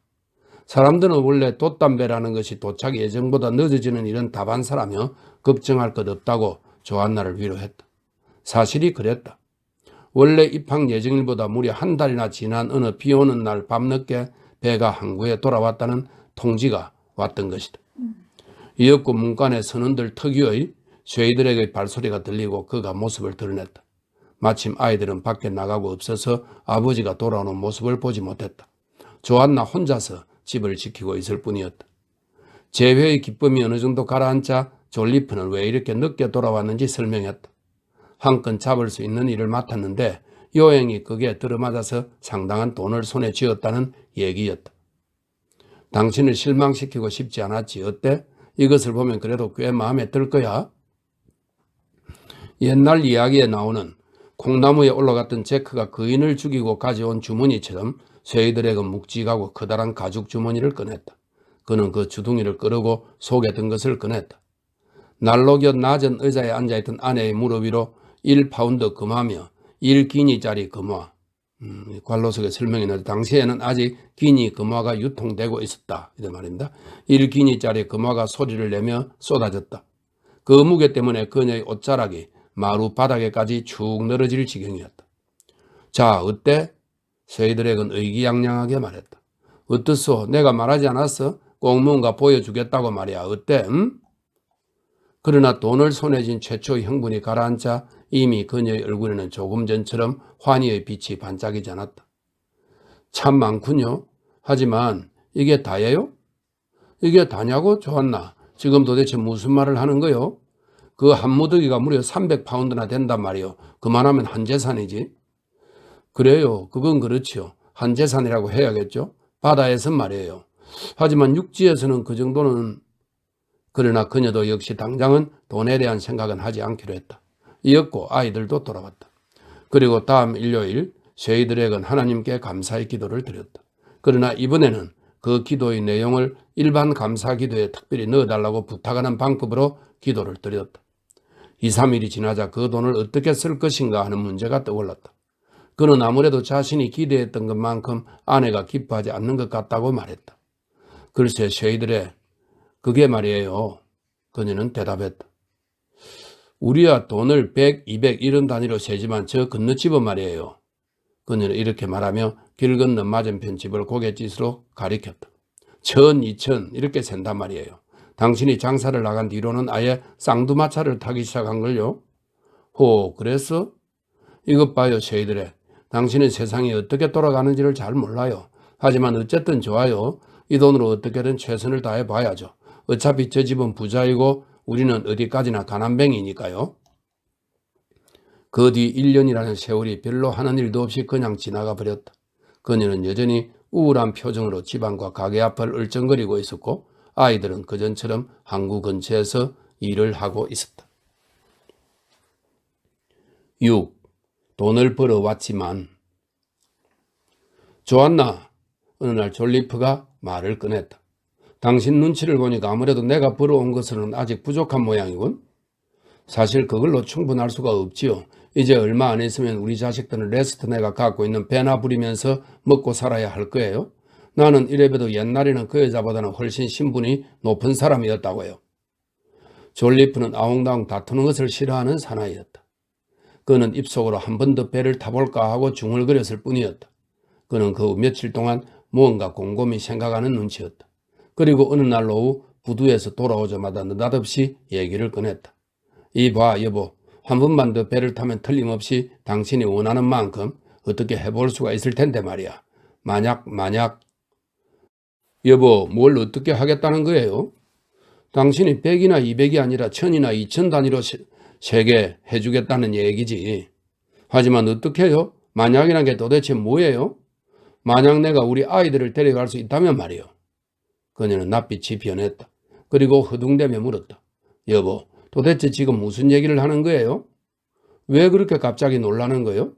사람들은 원래 돛담배라는 것이 도착 예정보다 늦어지는 일은 다반사라며 걱정할 것 없다고 조한나를 위로했다. 사실이 그랬다. 원래 입항 예정일보다 무려 한 달이나 지난 어느 비오는 날 밤늦게 배가 항구에 돌아왔다는 통지가 왔던 것이다. 이었고 문간에 선원들 특유의 쇠이들에게 발소리가 들리고 그가 모습을 드러냈다. 마침 아이들은 밖에 나가고 없어서 아버지가 돌아오는 모습을 보지 못했다. 조한나 혼자서 집을 지키고 있을 뿐이었다. 재회의 기쁨이 어느 정도 가라앉자 졸리프는 왜 이렇게 늦게 돌아왔는지 설명했다. 한 건 잡을 수 있는 일을 맡았는데 요행이 그게 들어맞아서 상당한 돈을 손에 쥐었다는 얘기였다. 당신을 실망시키고 싶지 않았지. 어때? 이것을 보면 그래도 꽤 마음에 들 거야. 옛날 이야기에 나오는 콩나무에 올라갔던 제크가 거인을 죽이고 가져온 주머니처럼 쇠이들에게 묵직하고 커다란 가죽 주머니를 꺼냈다. 그는 그 주둥이를 꺼르고 속에 든 것을 꺼냈다. 난로곁 낮은 의자에 앉아있던 아내의 무릎 위로 1파운드 금화며 1기니짜리 금화. 관로석에 설명했는데 당시에는 아직 기니 금화가 유통되고 있었다. 이런 말입니다. 1기니짜리 금화가 소리를 내며 쏟아졌다. 그 무게 때문에 그녀의 옷자락이 마루 바닥에까지 축 늘어질 지경이었다. 자, 어때? 쇠이드랙은 의기양양하게 말했다. 어떻소? 내가 말하지 않았어? 꼭 뭔가 보여주겠다고 말이야. 어때? 그러나 돈을 손에 쥔 최초의 흥분이 가라앉자 이미 그녀의 얼굴에는 조금 전처럼 환희의 빛이 반짝이지 않았다. 참 많군요. 하지만 이게 다예요? 이게 다냐고? 좋았나? 지금 도대체 무슨 말을 하는 거요? 그 한 무더기가 무려 300파운드나 된단 말이요. 그만하면 한 재산이지. 그래요. 그건 그렇지요. 한 재산이라고 해야겠죠. 바다에선 말이에요. 하지만 육지에서는 그 정도는. 그러나 그녀도 역시 당장은 돈에 대한 생각은 하지 않기로 했다. 이었고 아이들도 돌아왔다. 그리고 다음 일요일 쇠이드랙은 하나님께 감사의 기도를 드렸다. 그러나 이번에는 그 기도의 내용을 일반 감사 기도에 특별히 넣어달라고 부탁하는 방법으로 기도를 드렸다. 2, 3일이 지나자 그 돈을 어떻게 쓸 것인가 하는 문제가 떠올랐다. 그는 아무래도 자신이 기대했던 것만큼 아내가 기뻐하지 않는 것 같다고 말했다. 글쎄 쇠이드랙, 그게 말이에요. 그녀는 대답했다. 우리야 돈을 100, 200 이런 단위로 세지만 저 건너집은 말이에요. 그녀는 이렇게 말하며 길 건너 맞은편 집을 고갯짓으로 가리켰다. 1000, 2000 이렇게 센단 말이에요. 당신이 장사를 나간 뒤로는 아예 쌍두마차를 타기 시작한 걸요. 호, 그랬어? 이것 봐요, 쉐이드래. 당신은 세상이 어떻게 돌아가는지를 잘 몰라요. 하지만 어쨌든 좋아요. 이 돈으로 어떻게든 최선을 다해 봐야죠. 어차피 저 집은 부자이고 우리는 어디까지나 가난뱅이니까요. 그 뒤 1년이라는 세월이 별로 하는 일도 없이 그냥 지나가 버렸다. 그녀는 여전히 우울한 표정으로 집안과 가게 앞을 얼쩡거리고 있었고 아이들은 그전처럼 항구 근처에서 일을 하고 있었다. 6. 돈을 벌어왔지만. 좋았나? 어느 날 졸리프가 말을 꺼냈다. 당신 눈치를 보니까 아무래도 내가 벌어온 것은 아직 부족한 모양이군. 사실 그걸로 충분할 수가 없지요. 이제 얼마 안 있으면 우리 자식들은 레스턴네가 갖고 있는 배나 부리면서 먹고 살아야 할 거예요. 나는 이래봬도 옛날에는 그 여자보다는 훨씬 신분이 높은 사람이었다고요. 졸리프는 아웅다웅 다투는 것을 싫어하는 사나이였다. 그는 입속으로 한 번 더 배를 타볼까 하고 중얼거렸을 뿐이었다. 그는 그 며칠 동안 무언가 곰곰이 생각하는 눈치였다. 그리고 어느 날 오후 부두에서 돌아오자마자 느닷없이 얘기를 꺼냈다. 이봐 여보, 한 번만 더 배를 타면 틀림없이 당신이 원하는 만큼 어떻게 해볼 수가 있을 텐데 말이야. 만약 여보, 뭘 어떻게 하겠다는 거예요? 당신이 100이나 200이 아니라 1000이나 2000 단위로 세게 해주겠다는 얘기지. 하지만 어떻게 해요? 만약이란 게 도대체 뭐예요? 만약 내가 우리 아이들을 데려갈 수 있다면 말이요. 그녀는 낯빛이 변했다. 그리고 허둥대며 물었다. 여보, 도대체 지금 무슨 얘기를 하는 거예요? 왜 그렇게 갑자기 놀라는 거예요?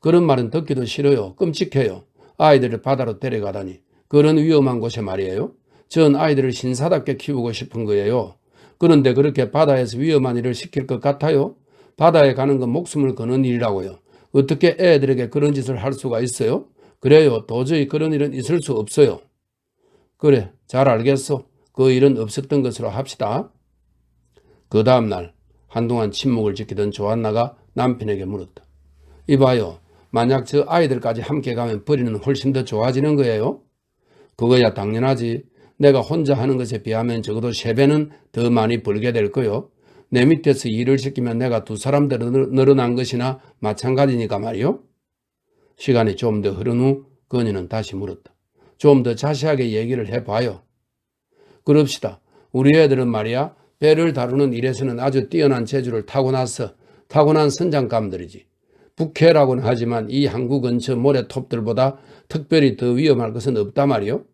그런 말은 듣기도 싫어요. 끔찍해요. 아이들을 바다로 데려가다니. 그런 위험한 곳에 말이에요. 전 아이들을 신사답게 키우고 싶은 거예요. 그런데 그렇게 바다에서 위험한 일을 시킬 것 같아요? 바다에 가는 건 목숨을 거는 일이라고요. 어떻게 애들에게 그런 짓을 할 수가 있어요? 그래요. 도저히 그런 일은 있을 수 없어요. 그래, 잘 알겠어. 그 일은 없었던 것으로 합시다. 그 다음날 한동안 침묵을 지키던 조한나가 남편에게 물었다. 이봐요. 만약 저 아이들까지 함께 가면 벌이는 훨씬 더 좋아지는 거예요? 그거야 당연하지. 내가 혼자 하는 것에 비하면 적어도 3배는 더 많이 벌게 될 거요. 내 밑에서 일을 시키면 내가 2사람 더 늘어난 것이나 마찬가지니까 말이요. 시간이 좀 더 흐른 후 그녀는 다시 물었다. 좀 더 자세하게 얘기를 해봐요. 그럽시다. 우리 애들은 말이야 배를 다루는 일에서는 아주 뛰어난 재주를 타고난 선장감들이지. 북해라고는 하지만 이 항구 근처 모래톱들보다 특별히 더 위험할 것은 없다 말이요.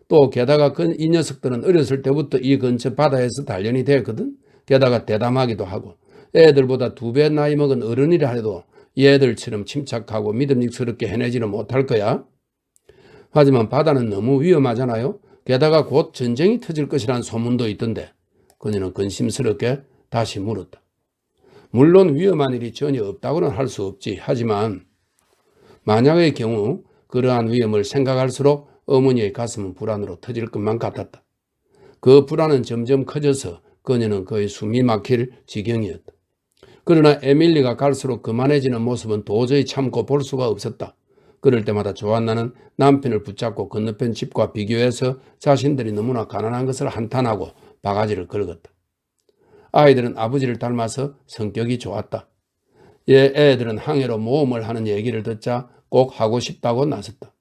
또 게다가 이 녀석들은 어렸을 때부터 이 근처 바다에서 단련이 됐거든. 게다가 대담하기도 하고 애들보다 2배 나이 먹은 어른이라 해도 얘들처럼 침착하고 믿음직스럽게 해내지는 못할 거야. 하지만 바다는 너무 위험하잖아요. 게다가 곧 전쟁이 터질 것이란 소문도 있던데. 그녀는 근심스럽게 다시 물었다. 물론 위험한 일이 전혀 없다고는 할 수 없지. 하지만 만약의 경우 그러한 위험을 생각할수록 어머니의 가슴은 불안으로 터질 것만 같았다. 그 불안은 점점 커져서 그녀는 거의 숨이 막힐 지경이었다. 그러나 에밀리가 갈수록 그만해지는 모습은 도저히 참고 볼 수가 없었다. 그럴 때마다 조한나는 남편을 붙잡고 건너편 집과 비교해서 자신들이 너무나 가난한 것을 한탄하고 바가지를 긁었다. 아이들은 아버지를 닮아서 성격이 좋았다. 애들은 항해로 모험을 하는 얘기를 듣자 꼭 하고 싶다고 나섰다.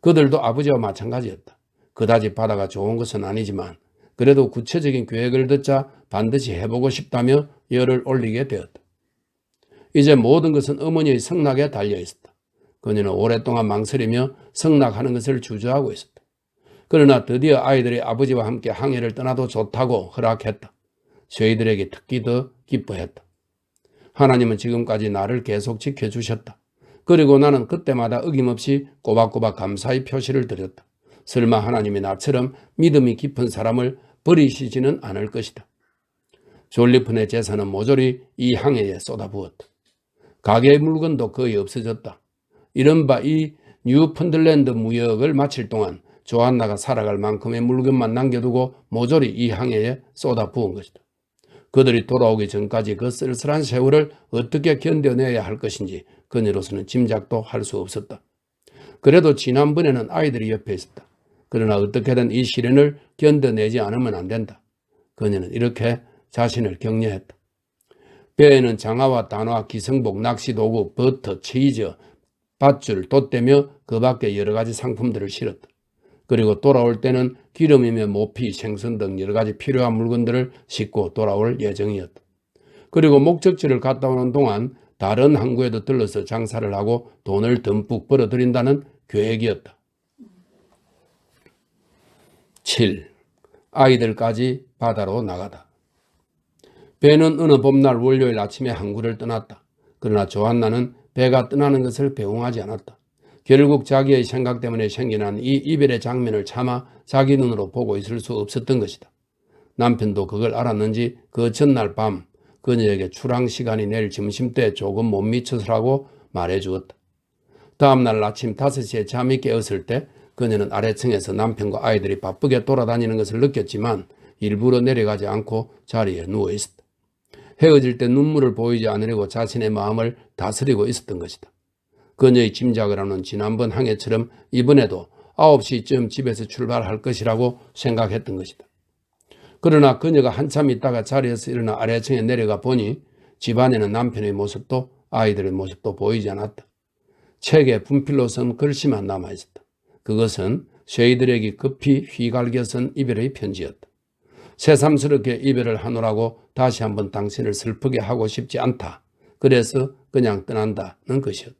그들도 아버지와 마찬가지였다. 그다지 바다가 좋은 것은 아니지만 그래도 구체적인 계획을 듣자 반드시 해보고 싶다며 열을 올리게 되었다. 이제 모든 것은 어머니의 성낙에 달려있었다. 그녀는 오랫동안 망설이며 성낙하는 것을 주저하고 있었다. 그러나 드디어 아이들이 아버지와 함께 항해를 떠나도 좋다고 허락했다. 저희들에게 특히 더 기뻐했다. 하나님은 지금까지 나를 계속 지켜주셨다. 그리고 나는 그때마다 어김없이 꼬박꼬박 감사의 표시를 드렸다. 설마 하나님이 나처럼 믿음이 깊은 사람을 버리시지는 않을 것이다. 졸리펀의 재산은 모조리 이 항해에 쏟아부었다. 가게의 물건도 거의 없어졌다. 이른바 이 뉴펀들랜드 무역을 마칠 동안 조한나가 살아갈 만큼의 물건만 남겨두고 모조리 이 항해에 쏟아부은 것이다. 그들이 돌아오기 전까지 그 쓸쓸한 세월을 어떻게 견뎌내야 할 것인지 그녀로서는 짐작도 할 수 없었다. 그래도 지난번에는 아이들이 옆에 있었다. 그러나 어떻게든 이 시련을 견뎌내지 않으면 안 된다. 그녀는 이렇게 자신을 격려했다. 배에는 장화와 단화, 기성복, 낚시도구, 버터, 치즈, 밧줄, 돛대며 그 밖에 여러 가지 상품들을 실었다. 그리고 돌아올 때는 기름이며 모피, 생선 등 여러 가지 필요한 물건들을 싣고 돌아올 예정이었다. 그리고 목적지를 갔다 오는 동안 다른 항구에도 들러서 장사를 하고 돈을 듬뿍 벌어들인다는 계획이었다. 7. 아이들까지 바다로 나가다. 배는 어느 봄날 월요일 아침에 항구를 떠났다. 그러나 조한나는 배가 떠나는 것을 배웅하지 않았다. 결국 자기의 생각 때문에 생겨난 이 이별의 장면을 차마 자기 눈으로 보고 있을 수 없었던 것이다. 남편도 그걸 알았는지 그 전날 밤 그녀에게 출항 시간이 내일 점심때 조금 못 미쳐서라고 말해주었다. 다음날 아침 5시에 잠이 깨었을 때 그녀는 아래층에서 남편과 아이들이 바쁘게 돌아다니는 것을 느꼈지만 일부러 내려가지 않고 자리에 누워있었다. 헤어질 때 눈물을 보이지 않으려고 자신의 마음을 다스리고 있었던 것이다. 그녀의 짐작을 하는 지난번 항해처럼 이번에도 9시쯤 집에서 출발할 것이라고 생각했던 것이다. 그러나 그녀가 한참 있다가 자리에서 일어나 아래층에 내려가 보니 집안에는 남편의 모습도 아이들의 모습도 보이지 않았다. 책에 분필로 쓴 글씨만 남아있었다. 그것은 쉐이들에게 급히 휘갈겨 쓴 이별의 편지였다. 새삼스럽게 이별을 하노라고 다시 한번 당신을 슬프게 하고 싶지 않다. 그래서 그냥 떠난다는 것이었다.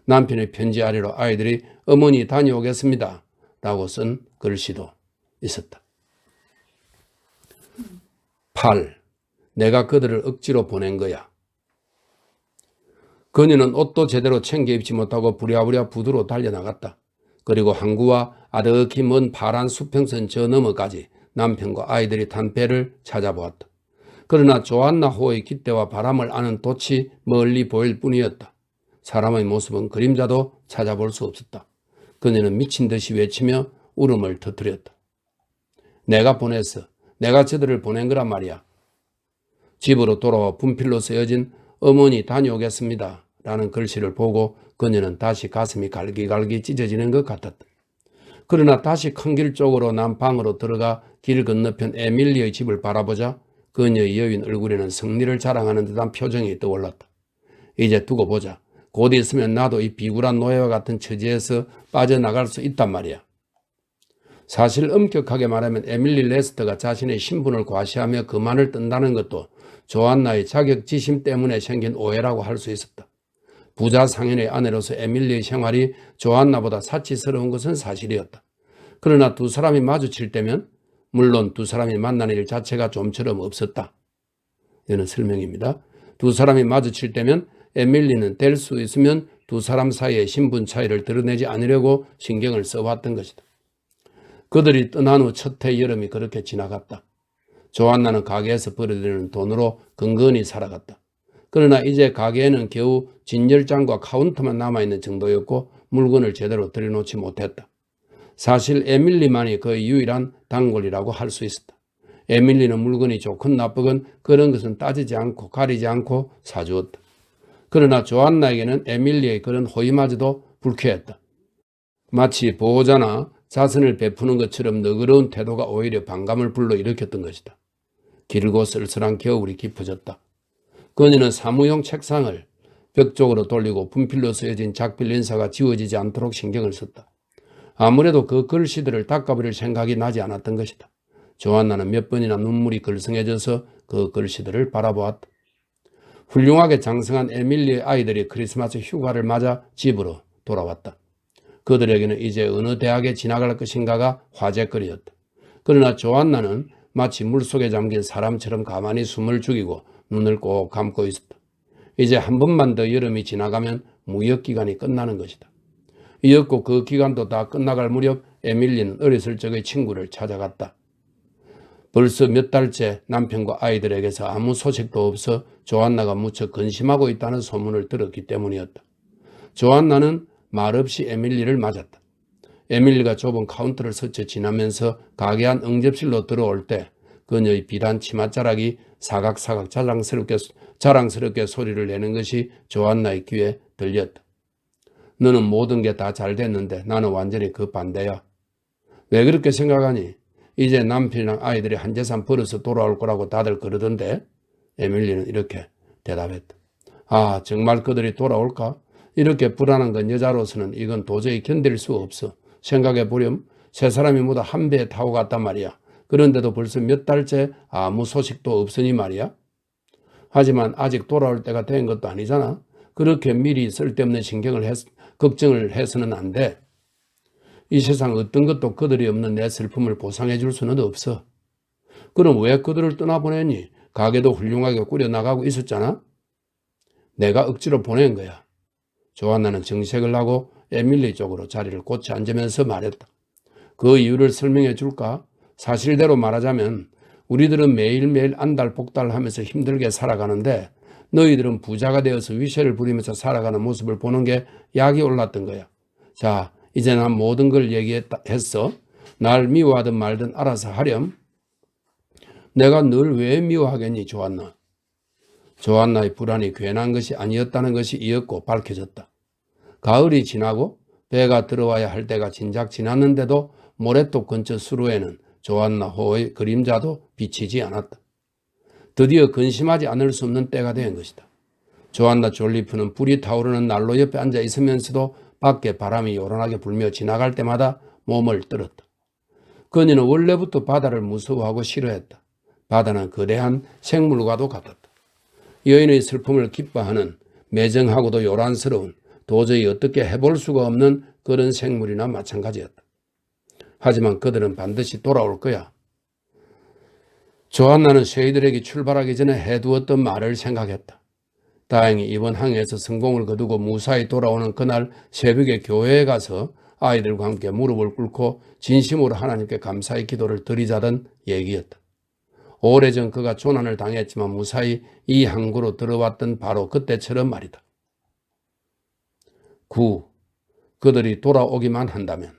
남편의 편지 아래로 아이들이 어머니 다녀오겠습니다 라고 쓴 글씨도 있었다. 8. 내가 그들을 억지로 보낸 거야. 그녀는 옷도 제대로 챙겨 입지 못하고 부랴부랴 부두로 달려나갔다. 그리고 항구와 아득히 먼 파란 수평선 저 너머까지 남편과 아이들이 탄 배를 찾아보았다. 그러나 조안나 호의 깃대와 바람을 아는 돛이 멀리 보일 뿐이었다. 사람의 모습은 그림자도 찾아볼 수 없었다. 그녀는 미친 듯이 외치며 울음을 터뜨렸다. 내가 보냈어. 내가 저들을 보낸 거란 말이야. 집으로 돌아와 분필로 쓰여진 어머니 다녀오겠습니다 라는 글씨를 보고 그녀는 다시 가슴이 갈기갈기 찢어지는 것 같았다. 그러나 다시 큰 길 쪽으로 난 방으로 들어가 길 건너편 에밀리의 집을 바라보자 그녀의 여윈 얼굴에는 승리를 자랑하는 듯한 표정이 떠올랐다. 이제 두고 보자. 곧 있으면 나도 이 비굴한 노예와 같은 처지에서 빠져나갈 수 있단 말이야. 사실 엄격하게 말하면 에밀리 레스터가 자신의 신분을 과시하며 그만을 뜬다는 것도 조안나의 자격지심 때문에 생긴 오해라고 할 수 있었다. 부자 상인의 아내로서 에밀리의 생활이 조안나보다 사치스러운 것은 사실이었다. 그러나 두 사람이 마주칠 때면 물론 두 사람이 만나는 일 자체가 좀처럼 없었다. 이는 설명입니다. 두 사람이 마주칠 때면 에밀리는 될 수 있으면 두 사람 사이의 신분 차이를 드러내지 않으려고 신경을 써왔던 것이다. 그들이 떠난 후 첫 해 여름이 그렇게 지나갔다. 조안나는 가게에서 벌어들이는 돈으로 건건히 살아갔다. 그러나 이제 가게에는 겨우 진열장과 카운터만 남아있는 정도였고 물건을 제대로 들여놓지 못했다. 사실 에밀리만이 그의 유일한 단골이라고 할 수 있었다. 에밀리는 물건이 좋건 나쁘건 그런 것은 따지지 않고 가리지 않고 사주었다. 그러나 조안나에게는 에밀리의 그런 호의마저도 불쾌했다. 마치 보호자나 자선을 베푸는 것처럼 너그러운 태도가 오히려 반감을 불러일으켰던 것이다. 길고 쓸쓸한 겨울이 깊어졌다. 그녀는 사무용 책상을 벽 쪽으로 돌리고 분필로 쓰여진 작별 인사가 지워지지 않도록 신경을 썼다. 아무래도 그 글씨들을 닦아버릴 생각이 나지 않았던 것이다. 조안나는 몇 번이나 눈물이 글썽해져서 그 글씨들을 바라보았다. 훌륭하게 장성한 에밀리의 아이들이 크리스마스 휴가를 맞아 집으로 돌아왔다. 그들에게는 이제 어느 대학에 진학할 것인가가 화제거리였다. 그러나 조안나는 마치 물속에 잠긴 사람처럼 가만히 숨을 죽이고 눈을 꼭 감고 있었다. 이제 한 번만 더 여름이 지나가면 무역기간이 끝나는 것이다. 이었고 그 기간도 다 끝나갈 무렵 에밀리는 어렸을 적의 친구를 찾아갔다. 벌써 몇 달째 남편과 아이들에게서 아무 소식도 없어 조안나가 무척 근심하고 있다는 소문을 들었기 때문이었다. 조안나는 말없이 에밀리를 맞았다. 에밀리가 좁은 카운터를 스쳐 지나면서 가게 안 응접실로 들어올 때 그녀의 비단 치맛자락이 사각사각 자랑스럽게 소리를 내는 것이 조안나의 귀에 들렸다. 너는 모든 게 다 잘 됐는데 나는 완전히 그 반대야. 왜 그렇게 생각하니? 이제 남편이랑 아이들이 한 재산 벌어서 돌아올 거라고 다들 그러던데? 에밀리는 이렇게 대답했다. 아, 정말 그들이 돌아올까? 이렇게 불안한 건 여자로서는 이건 도저히 견딜 수 없어. 생각해보렴. 세 사람이 모두 한 배에 타고 갔단 말이야. 그런데도 벌써 몇 달째 아무 소식도 없으니 말이야. 하지만 아직 돌아올 때가 된 것도 아니잖아. 그렇게 미리 쓸데없는 걱정을 해서는 안 돼. 이 세상 어떤 것도 그들이 없는 내 슬픔을 보상해 줄 수는 없어. 그럼 왜 그들을 떠나보냈니? 가게도 훌륭하게 꾸려나가고 있었잖아. 내가 억지로 보낸 거야. 조안나는 정색을 하고 에밀리 쪽으로 자리를 고쳐 앉으면서 말했다. 그 이유를 설명해 줄까? 사실대로 말하자면 우리들은 매일매일 안달복달하면서 힘들게 살아가는데 너희들은 부자가 되어서 위세를 부리면서 살아가는 모습을 보는 게 약이 올랐던 거야. 자, 이제 난 모든 걸 얘기했어. 날 미워하든 말든 알아서 하렴. 내가 널 왜 미워하겠니, 조안나? 조안나의 불안이 괜한 것이 아니었다는 것이 이었고 밝혀졌다. 가을이 지나고 배가 들어와야 할 때가 진작 지났는데도 모래톱 근처 수로에는 조안나 호의 그림자도 비치지 않았다. 드디어 근심하지 않을 수 없는 때가 된 것이다. 조안나 졸리프는 불이 타오르는 난로 옆에 앉아 있으면서도 밖에 바람이 요란하게 불며 지나갈 때마다 몸을 떨었다. 그녀는 원래부터 바다를 무서워하고 싫어했다. 바다는 거대한 생물과도 같았다. 여인의 슬픔을 기뻐하는 매정하고도 요란스러운 도저히 어떻게 해볼 수가 없는 그런 생물이나 마찬가지였다. 하지만 그들은 반드시 돌아올 거야. 조안나는 쉐이들에게 출발하기 전에 해두었던 말을 생각했다. 다행히 이번 항해에서 성공을 거두고 무사히 돌아오는 그날 새벽에 교회에 가서 아이들과 함께 무릎을 꿇고 진심으로 하나님께 감사의 기도를 드리자던 얘기였다. 오래전 그가 조난을 당했지만 무사히 이 항구로 들어왔던 바로 그때처럼 말이다. 9. 그들이 돌아오기만 한다면.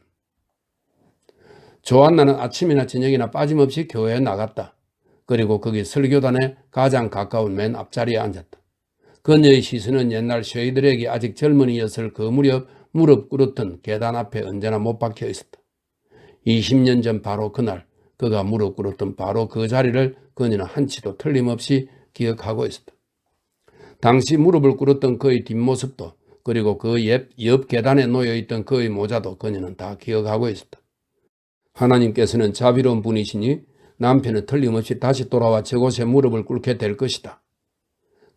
조안나는 아침이나 저녁이나 빠짐없이 교회에 나갔다. 그리고 거기 설교단에 가장 가까운 맨 앞자리에 앉았다. 그녀의 시선은 옛날 쉐이들에게 아직 젊은이였을 그 무렵 무릎 꿇었던 계단 앞에 언제나 못 박혀 있었다. 20년 전 바로 그날 그가 무릎 꿇었던 바로 그 자리를 그녀는 한치도 틀림없이 기억하고 있었다. 당시 무릎을 꿇었던 그의 뒷모습도 그리고 그 옆 계단에 놓여있던 그의 모자도 그녀는 다 기억하고 있었다. 하나님께서는 자비로운 분이시니 남편은 틀림없이 다시 돌아와 저곳에 무릎을 꿇게 될 것이다.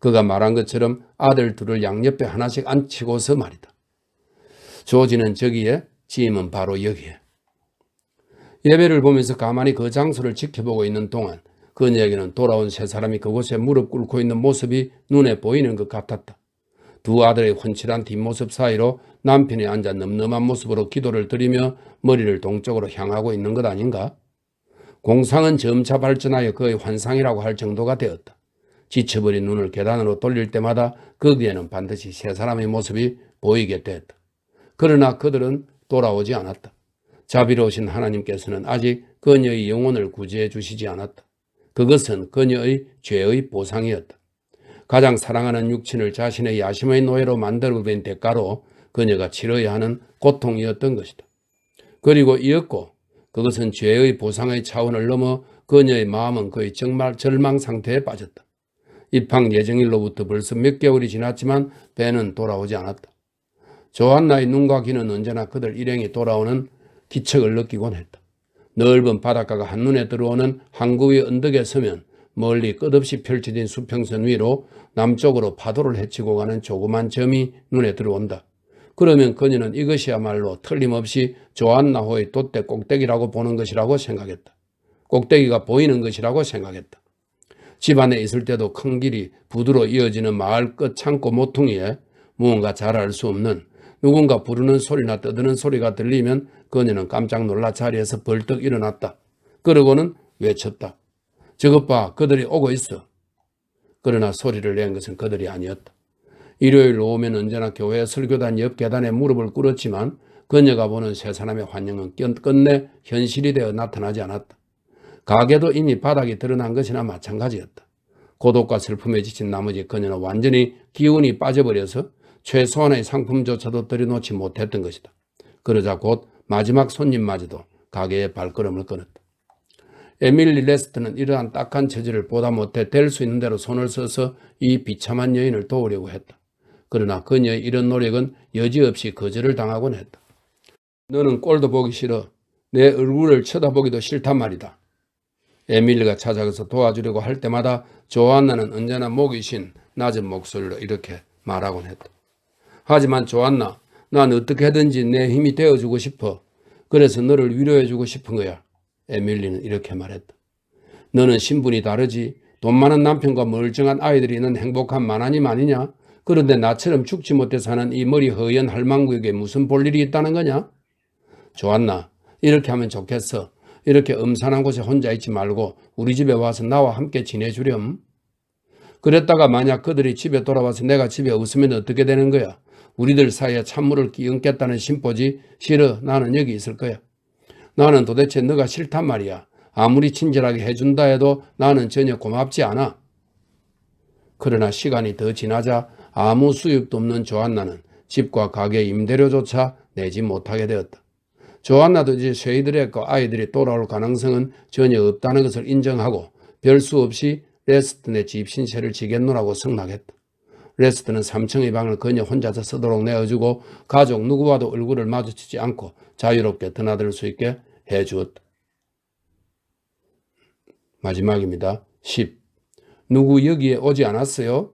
그가 말한 것처럼 아들 둘을 양옆에 하나씩 앉히고서 말이다. 조지는 저기에, 짐은 바로 여기에. 예배를 보면서 가만히 그 장소를 지켜보고 있는 동안 그녀에게는 돌아온 세 사람이 그곳에 무릎 꿇고 있는 모습이 눈에 보이는 것 같았다. 두 아들의 훤칠한 뒷모습 사이로 남편이 앉아 늠름한 모습으로 기도를 드리며 머리를 동쪽으로 향하고 있는 것 아닌가? 공상은 점차 발전하여 그의 환상이라고 할 정도가 되었다. 지쳐버린 눈을 계단으로 돌릴 때마다 거기에는 반드시 세 사람의 모습이 보이게 되었다. 그러나 그들은 돌아오지 않았다. 자비로우신 하나님께서는 아직 그녀의 영혼을 구제해 주시지 않았다. 그것은 그녀의 죄의 보상이었다. 가장 사랑하는 육친을 자신의 야심의 노예로 만들어낸 대가로 그녀가 치러야 하는 고통이었던 것이다. 그리고 이었고 그것은 죄의 보상의 차원을 넘어 그녀의 마음은 거의 정말 절망 상태에 빠졌다. 입항 예정일로부터 벌써 몇 개월이 지났지만 배는 돌아오지 않았다. 조안나의 눈과 귀는 언제나 그들 일행이 돌아오는 기척을 느끼곤 했다. 넓은 바닷가가 한눈에 들어오는 항구 위 언덕에 서면 멀리 끝없이 펼쳐진 수평선 위로 남쪽으로 파도를 헤치고 가는 조그만 점이 눈에 들어온다. 그러면 그녀는 이것이야말로 틀림없이 조안나호의 돛대 꼭대기라고 보는 것이라고 생각했다. 꼭대기가 보이는 것이라고 생각했다. 집안에 있을 때도 큰 길이 부두로 이어지는 마을 끝 창고 모퉁이에 무언가 잘 알 수 없는 누군가 부르는 소리나 떠드는 소리가 들리면 그녀는 깜짝 놀라 자리에서 벌떡 일어났다. 그러고는 외쳤다. 저것 봐, 그들이 오고 있어. 그러나 소리를 낸 것은 그들이 아니었다. 일요일 오후면 언제나 교회 설교단 옆 계단에 무릎을 꿇었지만 그녀가 보는 세 사람의 환영은 끝내 현실이 되어 나타나지 않았다. 가게도 이미 바닥이 드러난 것이나 마찬가지였다. 고독과 슬픔에 지친 나머지 그녀는 완전히 기운이 빠져버려서 최소한의 상품조차도 들여놓지 못했던 것이다. 그러자 곧 마지막 손님마저도 가게에 발걸음을 끊었다. 에밀리 레스트는 이러한 딱한 처지를 보다 못해 될 수 있는 대로 손을 써서 이 비참한 여인을 도우려고 했다. 그러나 그녀의 이런 노력은 여지없이 거절을 당하곤 했다. 너는 꼴도 보기 싫어. 내 얼굴을 쳐다보기도 싫단 말이다. 에밀리가 찾아가서 도와주려고 할 때마다 조안나는 언제나 목이 쉰 낮은 목소리로 이렇게 말하곤 했다. 하지만 조안나, 난 어떻게든지 내 힘이 되어주고 싶어. 그래서 너를 위로해주고 싶은 거야. 에밀리는 이렇게 말했다. 너는 신분이 다르지. 돈 많은 남편과 멀쩡한 아이들이 있는 행복한 만화님 아니냐? 그런데 나처럼 죽지 못해 사는 이 머리 허연 할망구에게 무슨 볼 일이 있다는 거냐? 조안나, 이렇게 하면 좋겠어. 이렇게 음산한 곳에 혼자 있지 말고 우리 집에 와서 나와 함께 지내주렴. 그랬다가 만약 그들이 집에 돌아와서 내가 집에 없으면 어떻게 되는 거야? 우리들 사이에 찬물을 끼얹겠다는 심보지. 싫어. 나는 여기 있을 거야. 나는 도대체 너가 싫단 말이야. 아무리 친절하게 해준다 해도 나는 전혀 고맙지 않아. 그러나 시간이 더 지나자 아무 수입도 없는 조안나는 집과 가게 임대료조차 내지 못하게 되었다. 조안나도 이제 쉐이드렉과 아이들이 돌아올 가능성은 전혀 없다는 것을 인정하고 별 수 없이 레스턴의 집 신세를 지겠노라고 승낙했다. 레스턴은 3층의 방을 그녀 혼자서 쓰도록 내어주고 가족 누구와도 얼굴을 마주치지 않고 자유롭게 드나들 수 있게 해주었다. 마지막입니다. 10. 누구 여기에 오지 않았어요?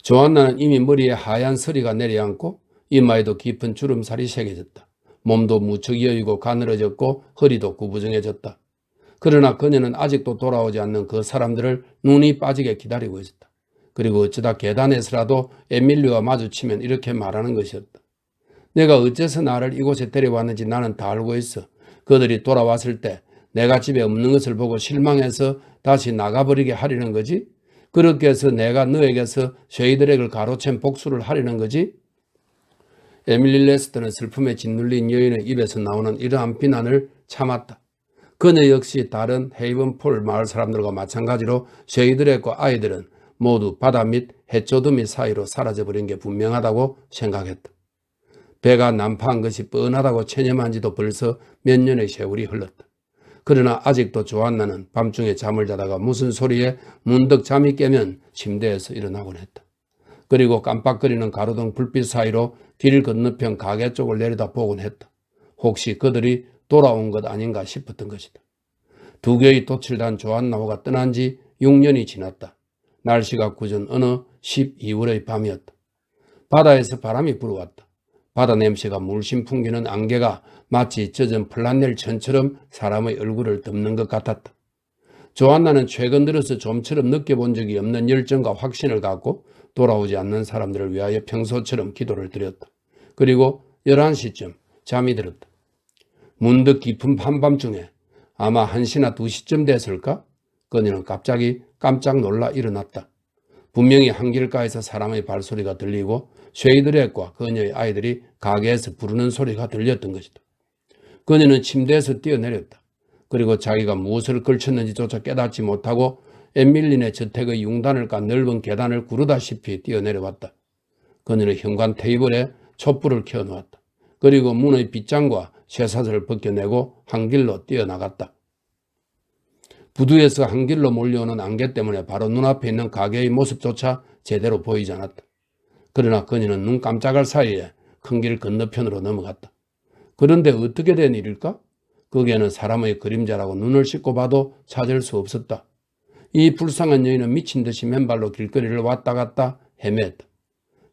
조안나는 이미 머리에 하얀 서리가 내려앉고 이마에도 깊은 주름살이 새겨졌다. 몸도 무척 여이고 가늘어졌고 허리도 구부정해졌다. 그러나 그녀는 아직도 돌아오지 않는 그 사람들을 눈이 빠지게 기다리고 있었다. 그리고 어쩌다 계단에서라도 에밀리와 마주치면 이렇게 말하는 것이었다. 내가 어째서 나를 이곳에 데려왔는지 나는 다 알고 있어. 그들이 돌아왔을 때 내가 집에 없는 것을 보고 실망해서 다시 나가버리게 하려는 거지? 그렇게 해서 내가 너에게서 쉐이드렉을 가로챈 복수를 하려는 거지? 에밀리 레스터는 슬픔에 짓눌린 여인의 입에서 나오는 이러한 비난을 참았다. 그녀 역시 다른 헤이븐폴 마을 사람들과 마찬가지로 쉐이드렉과 아이들은 모두 바다 및 해저드미 사이로 사라져버린 게 분명하다고 생각했다. 배가 난파한 것이 뻔하다고 체념한 지도 벌써 몇 년의 세월이 흘렀다. 그러나 아직도 조안나는 밤중에 잠을 자다가 무슨 소리에 문득 잠이 깨면 침대에서 일어나곤 했다. 그리고 깜빡거리는 가로등 불빛 사이로 길 건너편 가게 쪽을 내려다보곤 했다. 혹시 그들이 돌아온 것 아닌가 싶었던 것이다. 두 개의 돛을 단 조안나호가 떠난 지 6년이 지났다. 날씨가 굳은 어느 12월의 밤이었다. 바다에서 바람이 불어왔다. 바다 냄새가 물씬 풍기는 안개가 마치 젖은 플란넬 천처럼 사람의 얼굴을 덮는 것 같았다. 조안나는 최근 들어서 좀처럼 느껴본 적이 없는 열정과 확신을 갖고 돌아오지 않는 사람들을 위하여 평소처럼 기도를 드렸다. 그리고 11시쯤 잠이 들었다. 문득 깊은 한밤중에 아마 1시나 2시쯤 됐을까? 그녀는 갑자기 깜짝 놀라 일어났다. 분명히 한길가에서 사람의 발소리가 들리고 쉐이드렉과 그녀의 아이들이 가게에서 부르는 소리가 들렸던 것이다. 그녀는 침대에서 뛰어내렸다. 그리고 자기가 무엇을 걸쳤는지조차 깨닫지 못하고 에밀린의 저택의 융단을 깐 넓은 계단을 구르다시피 뛰어내려왔다. 그녀는 현관 테이블에 촛불을 켜놓았다. 그리고 문의 빗장과 쇠사슬을 벗겨내고 한길로 뛰어나갔다. 부두에서 한길로 몰려오는 안개 때문에 바로 눈앞에 있는 가게의 모습조차 제대로 보이지 않았다. 그러나 그녀는 눈 깜짝할 사이에 큰 길 건너편으로 넘어갔다. 그런데 어떻게 된 일일까? 거기에는 사람의 그림자라고 눈을 씻고 봐도 찾을 수 없었다. 이 불쌍한 여인은 미친 듯이 맨발로 길거리를 왔다 갔다 헤맸다.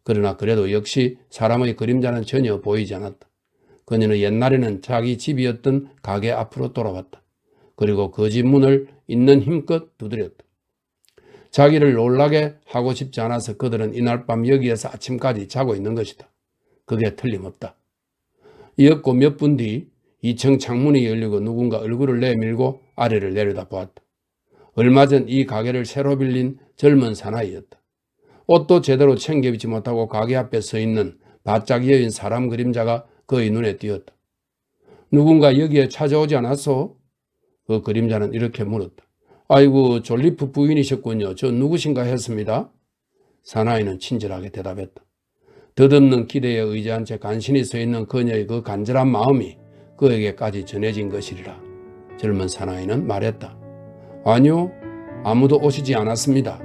그러나 그래도 역시 사람의 그림자는 전혀 보이지 않았다. 그녀는 옛날에는 자기 집이었던 가게 앞으로 돌아왔다. 그리고 그 집 문을 있는 힘껏 두드렸다. 자기를 놀라게 하고 싶지 않아서 그들은 이날 밤 여기에서 아침까지 자고 있는 것이다. 그게 틀림없다. 이었고 몇 분 뒤 2층 창문이 열리고 누군가 얼굴을 내밀고 아래를 내려다보았다. 얼마 전 이 가게를 새로 빌린 젊은 사나이였다. 옷도 제대로 챙겨 입지 못하고 가게 앞에 서 있는 바짝 여인 사람 그림자가 그의 눈에 띄었다. 누군가 여기에 찾아오지 않았소? 그 그림자는 이렇게 물었다. 아이고, 졸리프 부인이셨군요. 저 누구신가 했습니다. 사나이는 친절하게 대답했다. 덧없는 기대에 의지한 채 간신히 서 있는 그녀의 그 간절한 마음이 그에게까지 전해진 것이리라. 젊은 사나이는 말했다. 아니요, 아무도 오시지 않았습니다.